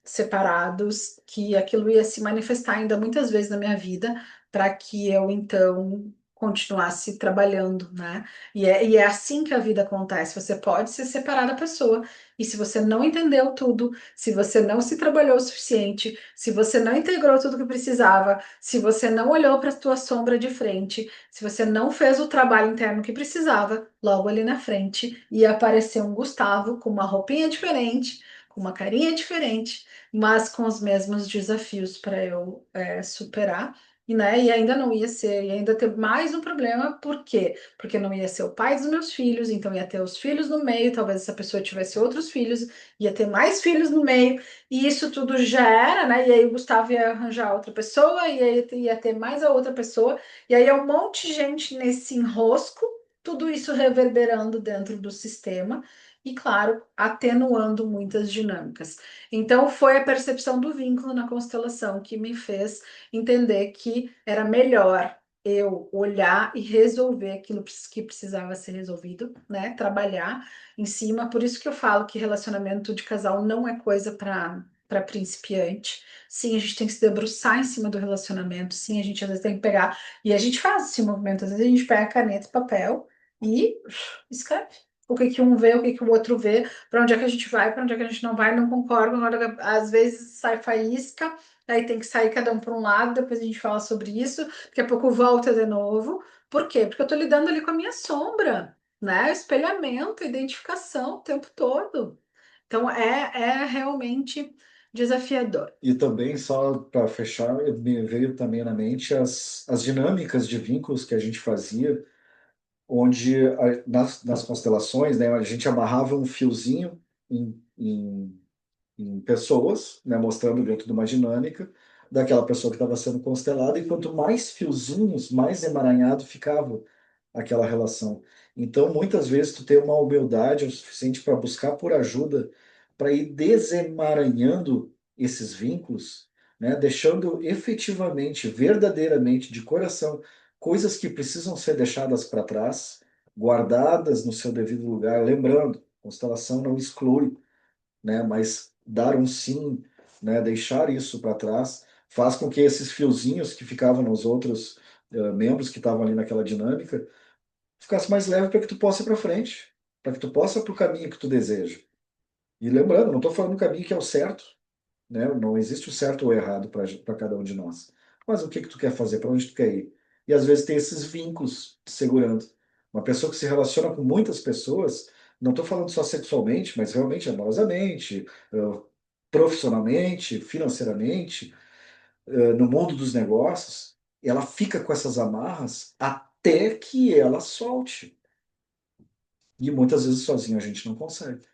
separados, que aquilo ia se manifestar ainda muitas vezes na minha vida, para que eu então continuasse trabalhando, né? E é assim que a vida acontece. Você pode se separar da pessoa, e se você não entendeu tudo, se você não se trabalhou o suficiente, se você não integrou tudo que precisava, se você não olhou para a tua sombra de frente, se você não fez o trabalho interno que precisava, logo ali na frente ia aparecer um Gustavo com uma roupinha diferente, com uma carinha diferente, mas com os mesmos desafios para eu superar. E, né, e ainda não ia ser, e ainda ter mais um problema, por quê? Porque não ia ser o pai dos meus filhos, então ia ter os filhos no meio, talvez essa pessoa tivesse outros filhos, ia ter mais filhos no meio, e isso tudo já era, né? E aí o Gustavo ia arranjar outra pessoa, e aí ia ter mais a outra pessoa, e aí é um monte de gente nesse enrosco, tudo isso reverberando dentro do sistema, e claro, atenuando muitas dinâmicas. Então, foi a percepção do vínculo na constelação que me fez entender que era melhor eu olhar e resolver aquilo que precisava ser resolvido, né? Trabalhar em cima. Por isso que eu falo que relacionamento de casal não é coisa para principiante. Sim, a gente tem que se debruçar em cima do relacionamento. Sim, a gente às vezes tem que pegar. E a gente faz esse movimento. Às vezes a gente pega caneta e papel e escreve. O que que um vê, o que que o outro vê, para onde é que a gente vai, para onde é que a gente não vai, não concordo. Às vezes sai faísca, aí tem que sair cada um para um lado, depois a gente fala sobre isso, daqui a pouco volta de novo. Por quê? Porque eu estou lidando ali com a minha sombra, né? Espelhamento, identificação o tempo todo. Então é realmente desafiador. E também, só para fechar, me veio também na mente as dinâmicas de vínculos que a gente fazia, onde nas constelações, né, a gente amarrava um fiozinho em pessoas, né, mostrando dentro de uma dinâmica daquela pessoa que estava sendo constelada, e quanto mais fiozinhos, mais emaranhado ficava aquela relação. Então, muitas vezes, tu ter uma humildade o suficiente para buscar por ajuda, para ir desemaranhando esses vínculos, né, deixando efetivamente, verdadeiramente, de coração, coisas que precisam ser deixadas para trás, guardadas no seu devido lugar, lembrando, constelação não exclui, né? Mas dar um sim, né? Deixar isso para trás, faz com que esses fiozinhos que ficavam nos outros membros que estavam ali naquela dinâmica ficasse mais leve para que tu possa ir para frente, para que tu possa ir para o caminho que tu deseja. E lembrando, não estou falando do caminho que é o certo, né? Não existe o certo ou o errado para cada um de nós. Mas o que que tu quer fazer? Para onde tu quer ir? E às vezes tem esses vínculos te segurando. Uma pessoa que se relaciona com muitas pessoas, não estou falando só sexualmente, mas realmente amorosamente, profissionalmente, financeiramente, no mundo dos negócios, ela fica com essas amarras até que ela solte. E muitas vezes sozinho a gente não consegue.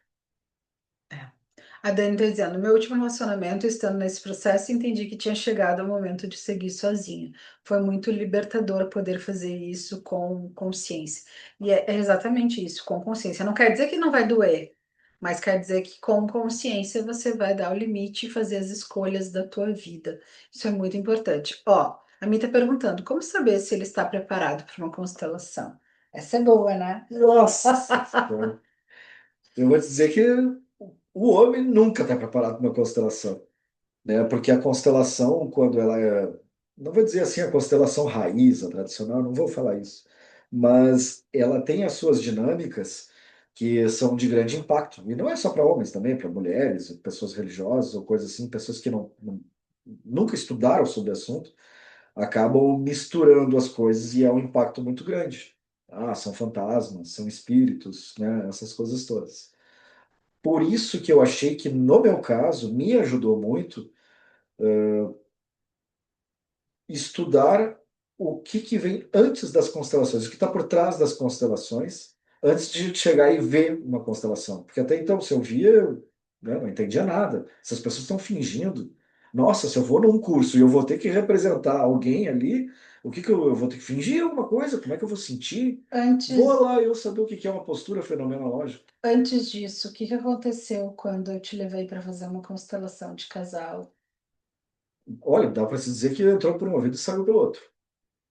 A Dani está dizendo, no meu último relacionamento, estando nesse processo, entendi que tinha chegado o momento de seguir sozinha. Foi muito libertador poder fazer isso com consciência. E é exatamente isso, com consciência. Não quer dizer que não vai doer, mas quer dizer que com consciência você vai dar o limite e fazer as escolhas da tua vida. Isso é muito importante. Ó, a Mi está perguntando, como saber se ele está preparado para uma constelação? Essa é boa, né? Nossa! Eu vou dizer que o homem nunca está preparado para uma constelação, né? Porque a constelação, quando ela é, não vou dizer assim a constelação raiz, a tradicional, não vou falar isso, mas ela tem as suas dinâmicas que são de grande impacto. E não é só para homens, também para mulheres, pessoas religiosas ou coisas assim, pessoas que nunca estudaram sobre o assunto, acabam misturando as coisas e é um impacto muito grande. Ah, são fantasmas, são espíritos, né? Essas coisas todas. Por isso que eu achei que, no meu caso, me ajudou muito estudar o que vem antes das constelações, o que está por trás das constelações, antes de chegar e ver uma constelação. Porque até então, se eu via, eu, né, não entendia nada. Essas pessoas estão fingindo. Nossa, se eu vou num curso e eu vou ter que representar alguém ali, o que eu vou ter que fingir alguma coisa? Como é que eu vou sentir? Vou Antes lá eu saber o que é uma postura fenomenológica. Antes disso, o que que aconteceu quando eu te levei para fazer uma constelação de casal? Olha, dá para se dizer que entrou por um ouvido e saiu pelo outro,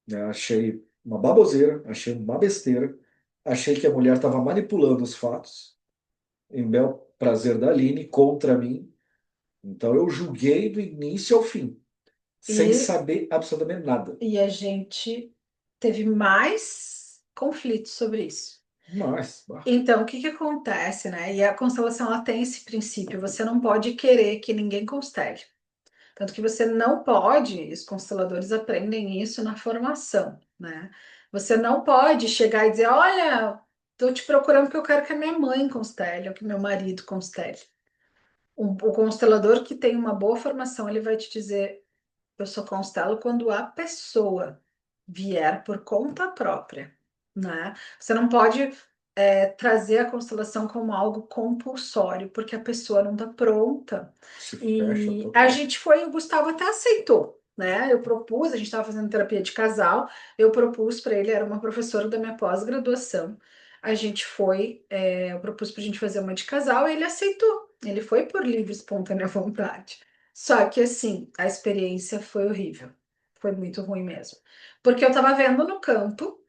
né? Achei uma baboseira, achei uma besteira, achei que a mulher estava manipulando os fatos em bel prazer da Aline contra mim. Então eu julguei do início ao fim, sem E, saber absolutamente nada. e a gente teve mais conflitos sobre isso. Mas, bah, Então, o que que acontece, né? E a constelação ela tem esse princípio: você não pode querer que ninguém constele. Tanto que você não pode, os consteladores aprendem isso na formação, né? Você não pode chegar e dizer: olha, estou te procurando porque eu quero que a minha mãe constele ou que meu marido constele. O constelador que tem uma boa formação, ele vai te dizer: eu só constelo quando a pessoa vier por conta própria, né? Você não pode trazer a constelação como algo compulsório, porque a pessoa não está pronta. se fecha E a total. gente foi, o Gustavo até aceitou, né? Eu propus, a gente estava fazendo terapia de casal, eu propus para ele, era uma professora da minha pós-graduação. A gente foi, eu propus para a gente fazer uma de casal e ele aceitou. Ele foi por livre, e espontânea vontade. Só que assim, a experiência foi horrível. Foi muito ruim mesmo. Porque eu tava vendo no campo,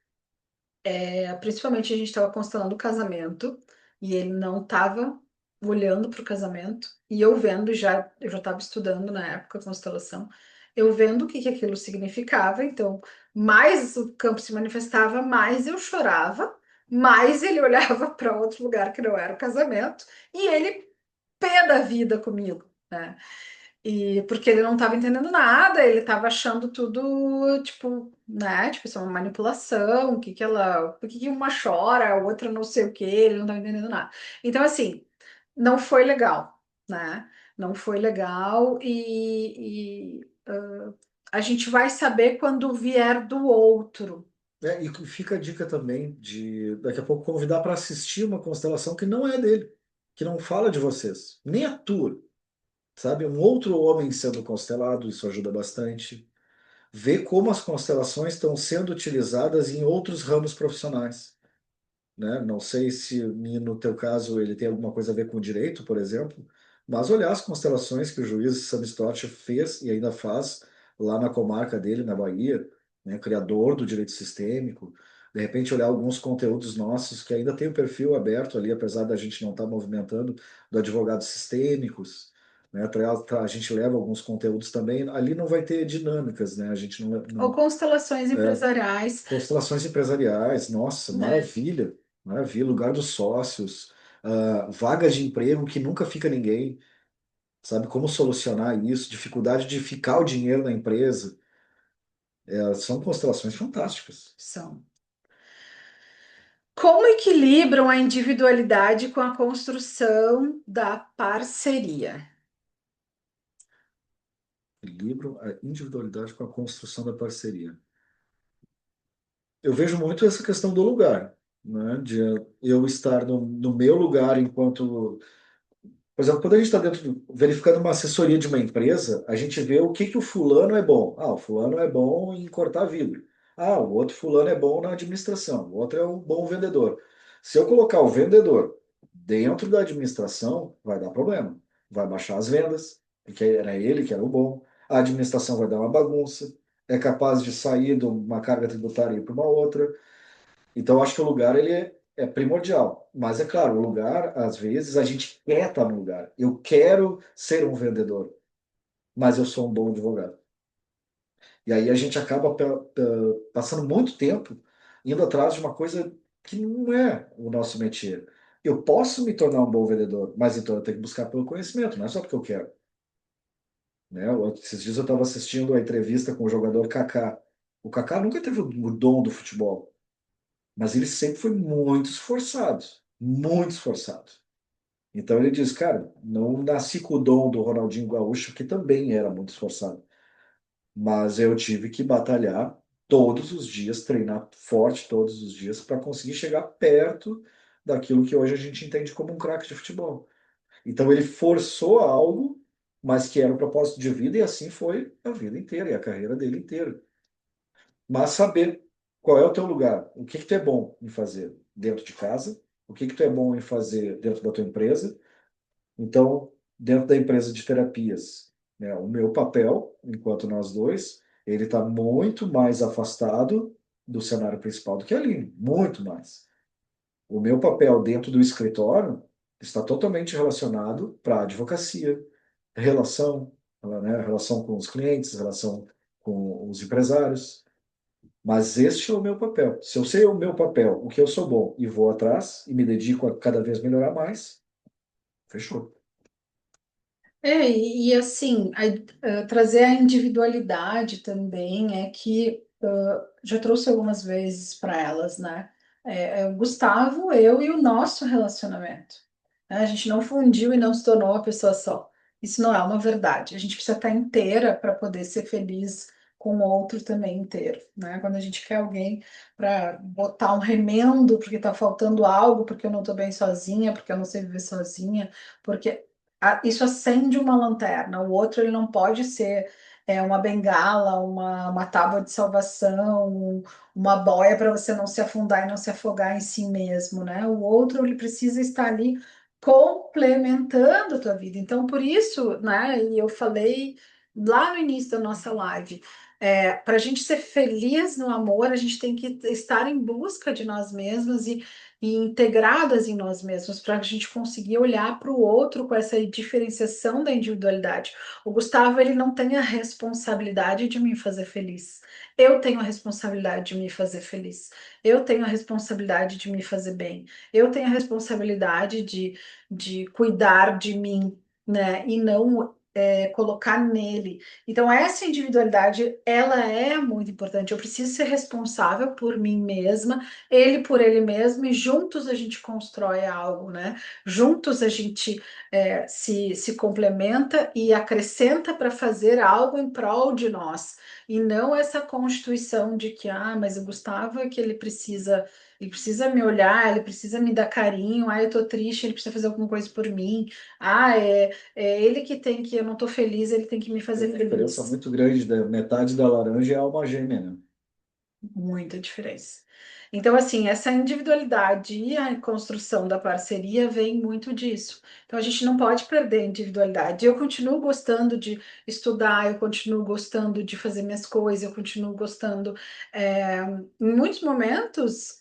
principalmente a gente estava constelando o casamento, e ele não estava olhando para o casamento, e eu vendo já, eu já estava estudando na época a constelação, eu vendo o que que aquilo significava, então, mais o campo se manifestava, mais eu chorava, mais ele olhava para outro lugar que não era o casamento, e ele pé da vida comigo, né? E porque ele não estava entendendo nada, ele estava achando tudo, tipo, né? Tipo, isso é uma manipulação, o que que ela, por que que uma chora, a outra não sei o que, ele não estava entendendo nada. Então, assim, não foi legal, né? não foi legal a gente vai saber quando vier do outro. E fica a dica também de daqui a pouco convidar para assistir uma constelação que não é dele, que não fala de vocês, nem atua, sabe? Um outro homem sendo constelado, isso ajuda bastante. Ver como as constelações estão sendo utilizadas em outros ramos profissionais, né? Não sei se no teu caso ele tem alguma coisa a ver com o direito, por exemplo, mas olhar as constelações que o juiz Sam Stott fez e ainda faz lá na comarca dele, na Bahia, né? Criador do direito sistêmico, de repente olhar alguns conteúdos nossos que ainda tem o perfil aberto ali, apesar da gente não estar movimentando, do advogados sistêmicos, né? A gente leva alguns conteúdos também, ali não vai ter dinâmicas, né? A gente Ou constelações empresariais, constelações empresariais, nossa, né? maravilha, maravilha. Lugar dos sócios, vagas de emprego que nunca fica ninguém, sabe como solucionar isso, dificuldade de ficar o dinheiro na empresa. São constelações fantásticas. São. Como equilibram a individualidade com a construção da parceria? Equilibram a individualidade com a construção da parceria. Eu vejo muito essa questão do lugar, né? De eu estar no meu lugar enquanto. Por exemplo, quando a gente está verificando uma assessoria de uma empresa, a gente vê o que que o fulano é bom. Ah, o fulano é bom em cortar vidro. Ah, o outro fulano é bom na administração. O outro é um bom vendedor. Se eu colocar o vendedor dentro da administração, vai dar problema. Vai baixar as vendas, porque era ele que era o bom. A administração vai dar uma bagunça. É capaz de sair de uma carga tributária e ir para uma outra. Então, eu acho que o lugar ele é primordial. Mas é claro, o lugar, às vezes, a gente quer estar no lugar. Eu quero ser um vendedor, mas eu sou um bom advogado. E aí a gente acaba passando muito tempo indo atrás de uma coisa que não é o nosso métier. Eu posso me tornar um bom vendedor, mas então eu tenho que buscar pelo conhecimento, não é só porque eu quero. Né? Esses dias eu estava assistindo a entrevista com o jogador Kaká. O Kaká nunca teve o dom do futebol. Mas ele sempre foi muito esforçado, muito esforçado. Então ele diz, cara, não nasci com o dom do Ronaldinho Gaúcho, que também era muito esforçado. Mas eu tive que batalhar todos os dias, treinar forte todos os dias para conseguir chegar perto daquilo que hoje a gente entende como um craque de futebol. Então ele forçou algo, mas que era o propósito de vida, e assim foi a vida inteira e a carreira dele inteira. Mas saber qual é o teu lugar, o que que tu é bom em fazer dentro de casa, o que que tu é bom em fazer dentro da tua empresa. Então, dentro da empresa de terapias, né, o meu papel, enquanto nós dois, ele está muito mais afastado do cenário principal do que a Aline, muito mais. O meu papel dentro do escritório está totalmente relacionado para a advocacia, relação, né, relação com os clientes, relação com os empresários. Mas este é o meu papel. Se eu sei o meu papel, o que eu sou bom, e vou atrás e me dedico a cada vez melhorar mais, fechou. Assim, trazer a individualidade também é que já trouxe algumas vezes para elas, né? O Gustavo, eu e o nosso relacionamento, né? A gente não fundiu e não se tornou uma pessoa só. Isso não é uma verdade. A gente precisa estar inteira para poder ser feliz com o outro também inteiro, né? Quando a gente quer alguém para botar um remendo porque está faltando algo, porque eu não estou bem sozinha, porque eu não sei viver sozinha, porque isso acende uma lanterna. O outro ele não pode ser uma bengala, uma tábua de salvação, uma boia para você não se afundar e não se afogar em si mesmo, né? O outro ele precisa estar ali complementando a tua vida. Então, por isso, né? E eu falei lá no início da nossa live. Para a gente ser feliz no amor, a gente tem que estar em busca de nós mesmos e integradas em nós mesmos, para a gente conseguir olhar para o outro com essa diferenciação da individualidade. O Gustavo, ele não tem a responsabilidade de me fazer feliz. Eu tenho a responsabilidade de me fazer feliz. Eu tenho a responsabilidade de me fazer bem. Eu tenho a responsabilidade de cuidar de mim, né? E não colocar nele. Então, essa individualidade, ela é muito importante. Eu preciso ser responsável por mim mesma, ele por ele mesmo, e juntos a gente constrói algo, né? Juntos a gente se complementa e acrescenta para fazer algo em prol de nós. E não essa constituição de que, mas o Gustavo é que ele precisa me olhar, ele precisa me dar carinho, eu tô triste, ele precisa fazer alguma coisa por mim. É ele que tem que, eu não tô feliz, ele tem que me Tem fazer uma diferença feliz. muito grande da metade da laranja é a alma gêmea, né? Muita diferença. Então, assim, essa individualidade e a construção da parceria vem muito disso. Então, a gente não pode perder a individualidade. Eu continuo gostando de estudar, eu continuo gostando de fazer minhas coisas, eu continuo gostando. Em muitos momentos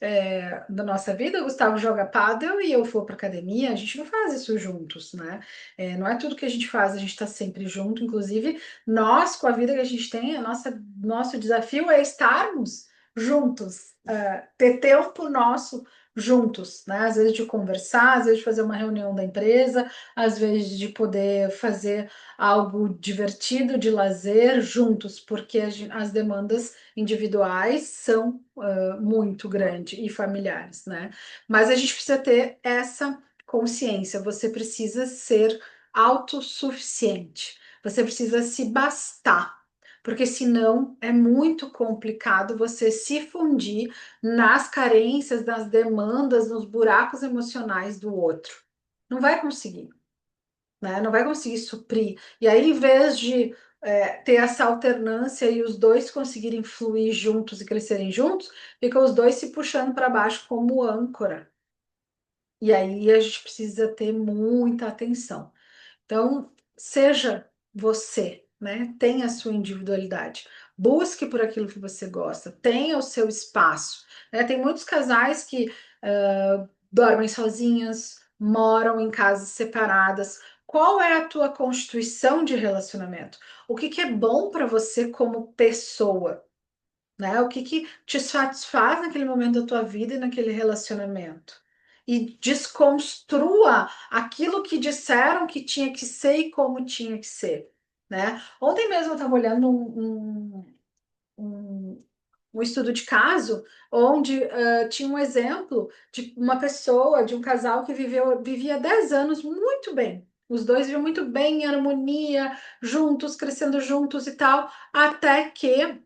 da nossa vida, o Gustavo joga pádel e eu vou para academia, a gente não faz isso juntos, né? Não é tudo que a gente faz, a gente está sempre junto. Inclusive, nós, com a vida que a gente tem, nosso desafio é estarmos juntos, ter tempo nosso juntos, né? Às vezes de conversar, às vezes de fazer uma reunião da empresa, às vezes de poder fazer algo divertido, de lazer juntos, porque as demandas individuais são muito grandes e familiares, né? Mas a gente precisa ter essa consciência, você precisa ser autossuficiente, você precisa se bastar, porque senão é muito complicado você se fundir nas carências, nas demandas, nos buracos emocionais do outro. Não vai conseguir, né? Não vai conseguir suprir. E aí, em vez de ter essa alternância e os dois conseguirem fluir juntos e crescerem juntos, ficam os dois se puxando para baixo como âncora. E aí a gente precisa ter muita atenção. Então, seja você, né? Tenha a sua individualidade. Busque por aquilo que você gosta. Tenha o seu espaço, né? Tem muitos casais que dormem sozinhos, moram em casas separadas. Qual é a tua constituição de relacionamento? O que que é bom para você como pessoa, né? O que que te satisfaz naquele momento da tua vida e naquele relacionamento? E desconstrua aquilo que disseram que tinha que ser e como tinha que ser, né? Ontem mesmo eu estava olhando um, um estudo de caso onde tinha um exemplo de uma pessoa, de um casal que vivia 10 anos muito bem. Os dois viviam muito bem, em harmonia, juntos, crescendo juntos e tal, até que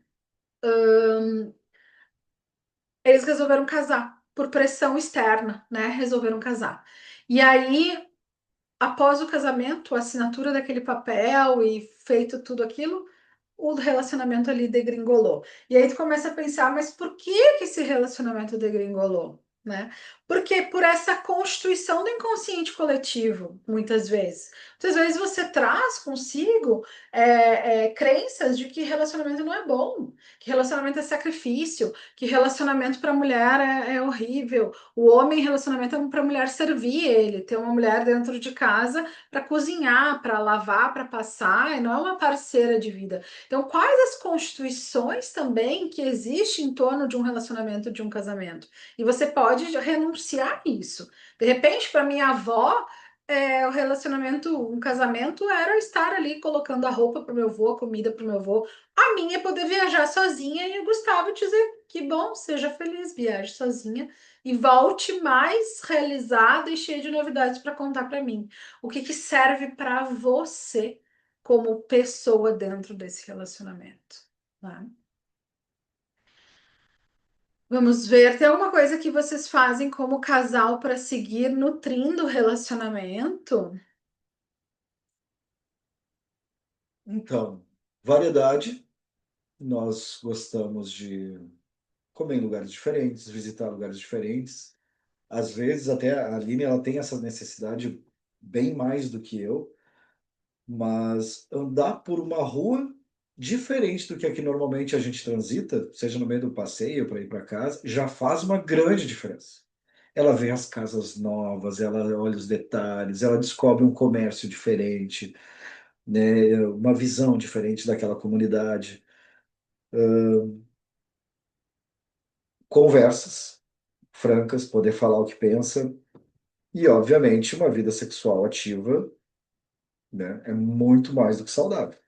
eles resolveram casar por pressão externa, né? Resolveram casar. E aí, após o casamento, a assinatura daquele papel e feito tudo aquilo, o relacionamento ali degringolou. E aí tu começa a pensar, mas por que que esse relacionamento degringolou, né? Porque por essa constituição do inconsciente coletivo, muitas vezes. Muitas vezes você traz consigo crenças de que relacionamento não é bom, que relacionamento é sacrifício, que relacionamento para mulher é horrível. O homem, relacionamento é para mulher servir ele, ter uma mulher dentro de casa para cozinhar, para lavar, para passar, e não é uma parceira de vida. Então, quais as constituições também que existem em torno de um relacionamento, de um casamento? E você pode renunciar a isso. De repente, para minha avó, o relacionamento, um casamento era estar ali colocando a roupa para o meu avô, a comida para o meu avô. A minha é poder viajar sozinha e o Gustavo dizer que bom, seja feliz, viaje sozinha e volte mais realizada e cheia de novidades para contar para mim. O que que serve para você como pessoa dentro desse relacionamento, né? Vamos ver, tem alguma coisa que vocês fazem como casal para seguir nutrindo o relacionamento? Então, variedade. Nós gostamos de comer em lugares diferentes, visitar lugares diferentes. Às vezes, até a Aline, ela tem essa necessidade bem mais do que eu, mas andar por uma rua diferente do que aqui normalmente a gente transita, seja no meio do passeio para ir para casa, já faz uma grande diferença. Ela vê as casas novas, ela olha os detalhes, ela descobre um comércio diferente, né, uma visão diferente daquela comunidade. Conversas francas, poder falar o que pensa e, obviamente, uma vida sexual ativa, né? É muito mais do que saudável.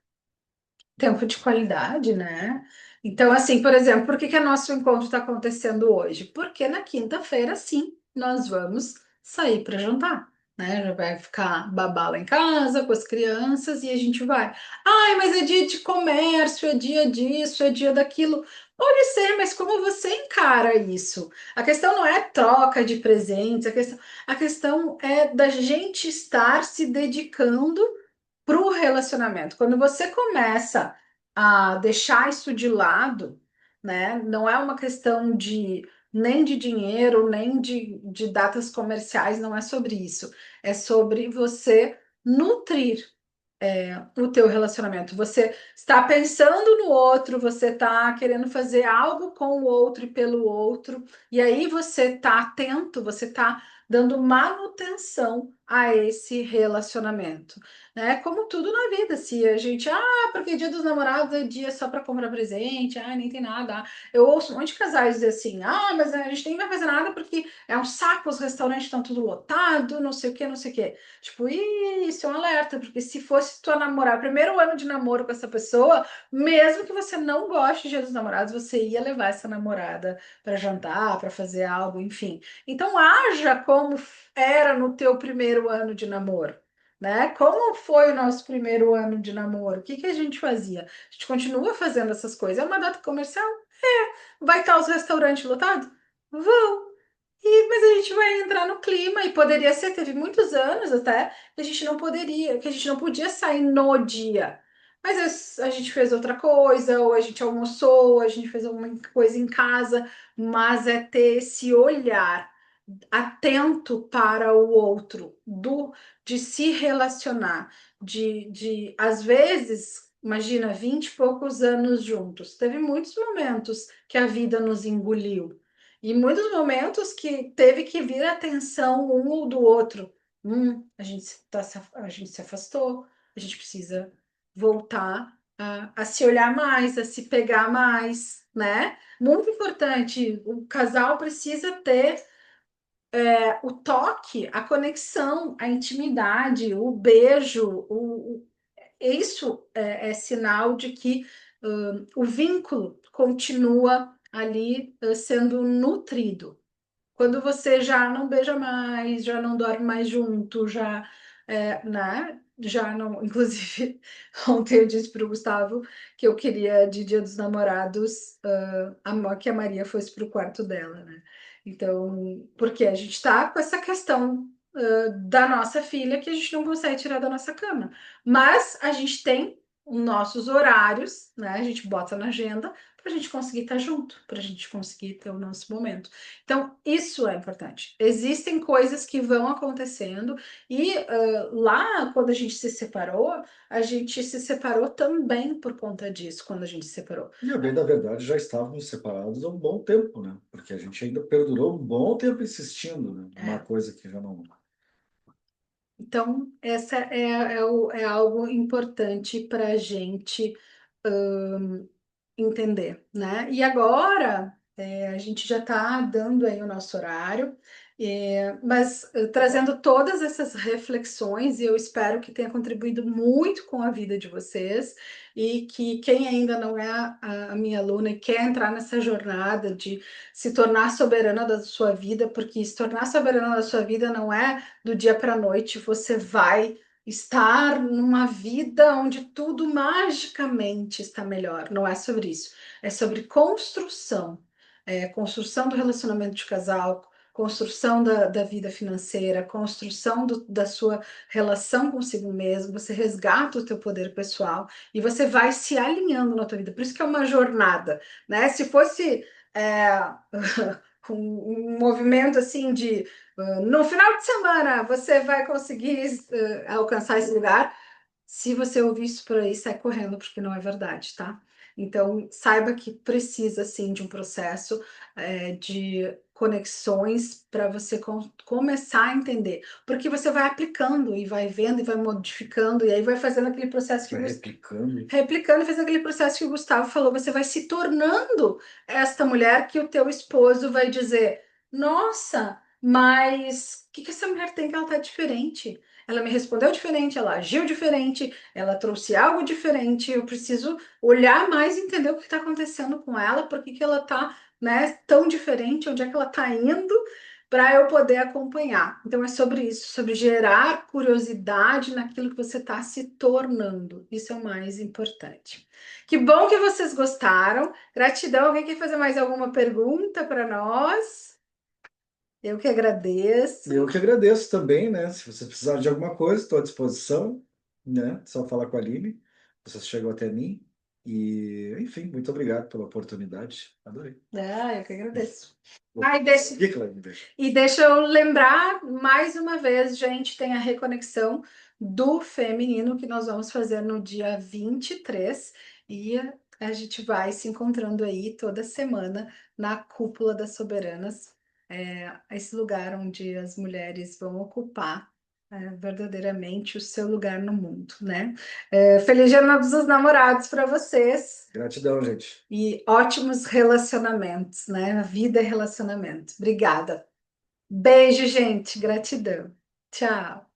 Tempo de qualidade, né? Então, assim, por exemplo, por que que o nosso encontro está acontecendo hoje? Porque na quinta-feira, sim, nós vamos sair para jantar, né? Já vai ficar babá lá em casa com as crianças e a gente vai. Ai, mas é dia de comércio, é dia disso, é dia daquilo. Pode ser, mas como você encara isso? A questão não é troca de presentes, a questão é da gente estar se dedicando para o relacionamento. Quando você começa a deixar isso de lado, né? Não é uma questão de nem de dinheiro, nem de datas comerciais, não é sobre isso. É sobre você nutrir o teu relacionamento. Você está pensando no outro, você está querendo fazer algo com o outro e pelo outro, e aí você está atento, você está dando manutenção a esse relacionamento, né? Como tudo na vida, se a gente, porque Dia dos Namorados é dia só para comprar presente, nem tem nada. Eu ouço um monte de casais dizer assim, mas a gente nem vai fazer nada porque é um saco, os restaurantes estão tudo lotado, não sei o que, não sei o que. Tipo, isso é um alerta, porque se fosse tua namorar, primeiro ano de namoro com essa pessoa, mesmo que você não goste de Dia dos Namorados, você ia levar essa namorada para jantar, para fazer algo, enfim. Então, haja como era no teu primeiro ano de namoro. Né? Como foi o nosso primeiro ano de namoro? O que que a gente fazia? A gente continua fazendo essas coisas. É uma data comercial? Vai estar os restaurantes lotados? Vão. Mas a gente vai entrar no clima e poderia ser, teve muitos anos até, que a gente não poderia, que a gente não podia sair no dia. Mas a gente fez outra coisa, ou a gente almoçou, ou a gente fez alguma coisa em casa, mas é ter esse olhar atento para o outro, de se relacionar, de às vezes, imagina, 20 e poucos anos juntos. Teve muitos momentos que a vida nos engoliu. E muitos momentos que teve que vir a atenção um ou do outro. A gente se afastou, a gente precisa voltar a se olhar mais, a se pegar mais, né? Muito importante, o casal precisa ter o toque, a conexão, a intimidade, o beijo, isso é sinal de que o vínculo continua ali sendo nutrido. Quando você já não beija mais, já não dorme mais junto, né? Já não. Inclusive, ontem eu disse para o Gustavo que eu queria, de Dia dos Namorados, que a Maria fosse para o quarto dela, né? Então, porque a gente está com essa questão da nossa filha que a gente não consegue tirar da nossa cama. Mas a gente tem os nossos horários, né? A gente bota na agenda para a gente conseguir estar junto, para a gente conseguir ter o nosso momento. Então, isso é importante. Existem coisas que vão acontecendo, e lá, quando a gente se separou também por conta disso, quando a gente se separou. E, a bem da verdade, já estávamos separados há um bom tempo, né? Porque a gente ainda perdurou um bom tempo insistindo, né? Uma É. coisa que já não. Então, essa é algo importante para a gente entender, né? E agora a gente já está dando aí o nosso horário, mas trazendo todas essas reflexões, e eu espero que tenha contribuído muito com a vida de vocês, e que quem ainda não é a minha aluna e quer entrar nessa jornada de se tornar soberana da sua vida, porque se tornar soberana da sua vida não é do dia para a noite, você vai estar numa vida onde tudo magicamente está melhor. Não é sobre isso. É sobre construção. Construção do relacionamento de casal, construção da vida financeira, construção da sua relação consigo mesmo. Você resgata o teu poder pessoal e você vai se alinhando na tua vida. Por isso que é uma jornada, né? Se fosse um movimento assim de no final de semana você vai conseguir alcançar esse lugar. Se você ouvir isso por aí, sai correndo, porque não é verdade, tá? Então, saiba que precisa, sim, de um processo de conexões para você começar a entender. Porque você vai aplicando e vai vendo e vai modificando, e aí vai fazendo aquele processo que Vai você replicando. replicando, fazendo aquele processo que o Gustavo falou, você vai se tornando esta mulher que o teu esposo vai dizer: Nossa. Mas o que que essa mulher tem que ela tá diferente? Ela me respondeu diferente, ela agiu diferente, ela trouxe algo diferente. Eu preciso olhar mais e entender o que está acontecendo com ela, por que que ela tá, né, tão diferente, onde é que ela está indo, para eu poder acompanhar. Então é sobre isso, sobre gerar curiosidade naquilo que você está se tornando. Isso é o mais importante. Que bom que vocês gostaram. Gratidão. Alguém quer fazer mais alguma pergunta para nós? Eu que agradeço. Eu que agradeço também, né? Se você precisar de alguma coisa, estou à disposição, né? Só falar com a Aline. Você chegou até mim. E, enfim, muito obrigado pela oportunidade. Adorei. Eu que agradeço. Vou Ai, deixa, seguir, Clarinha. e deixa eu lembrar mais uma vez, gente, tem a reconexão do feminino que nós vamos fazer no dia 23 e a gente vai se encontrando aí toda semana na Cúpula das Soberanas, esse lugar onde as mulheres vão ocupar verdadeiramente o seu lugar no mundo, né? Feliz Dia dos Namorados para vocês. Gratidão, gente. E ótimos relacionamentos, né? A vida é relacionamento. Obrigada. Beijo, gente. Gratidão. Tchau.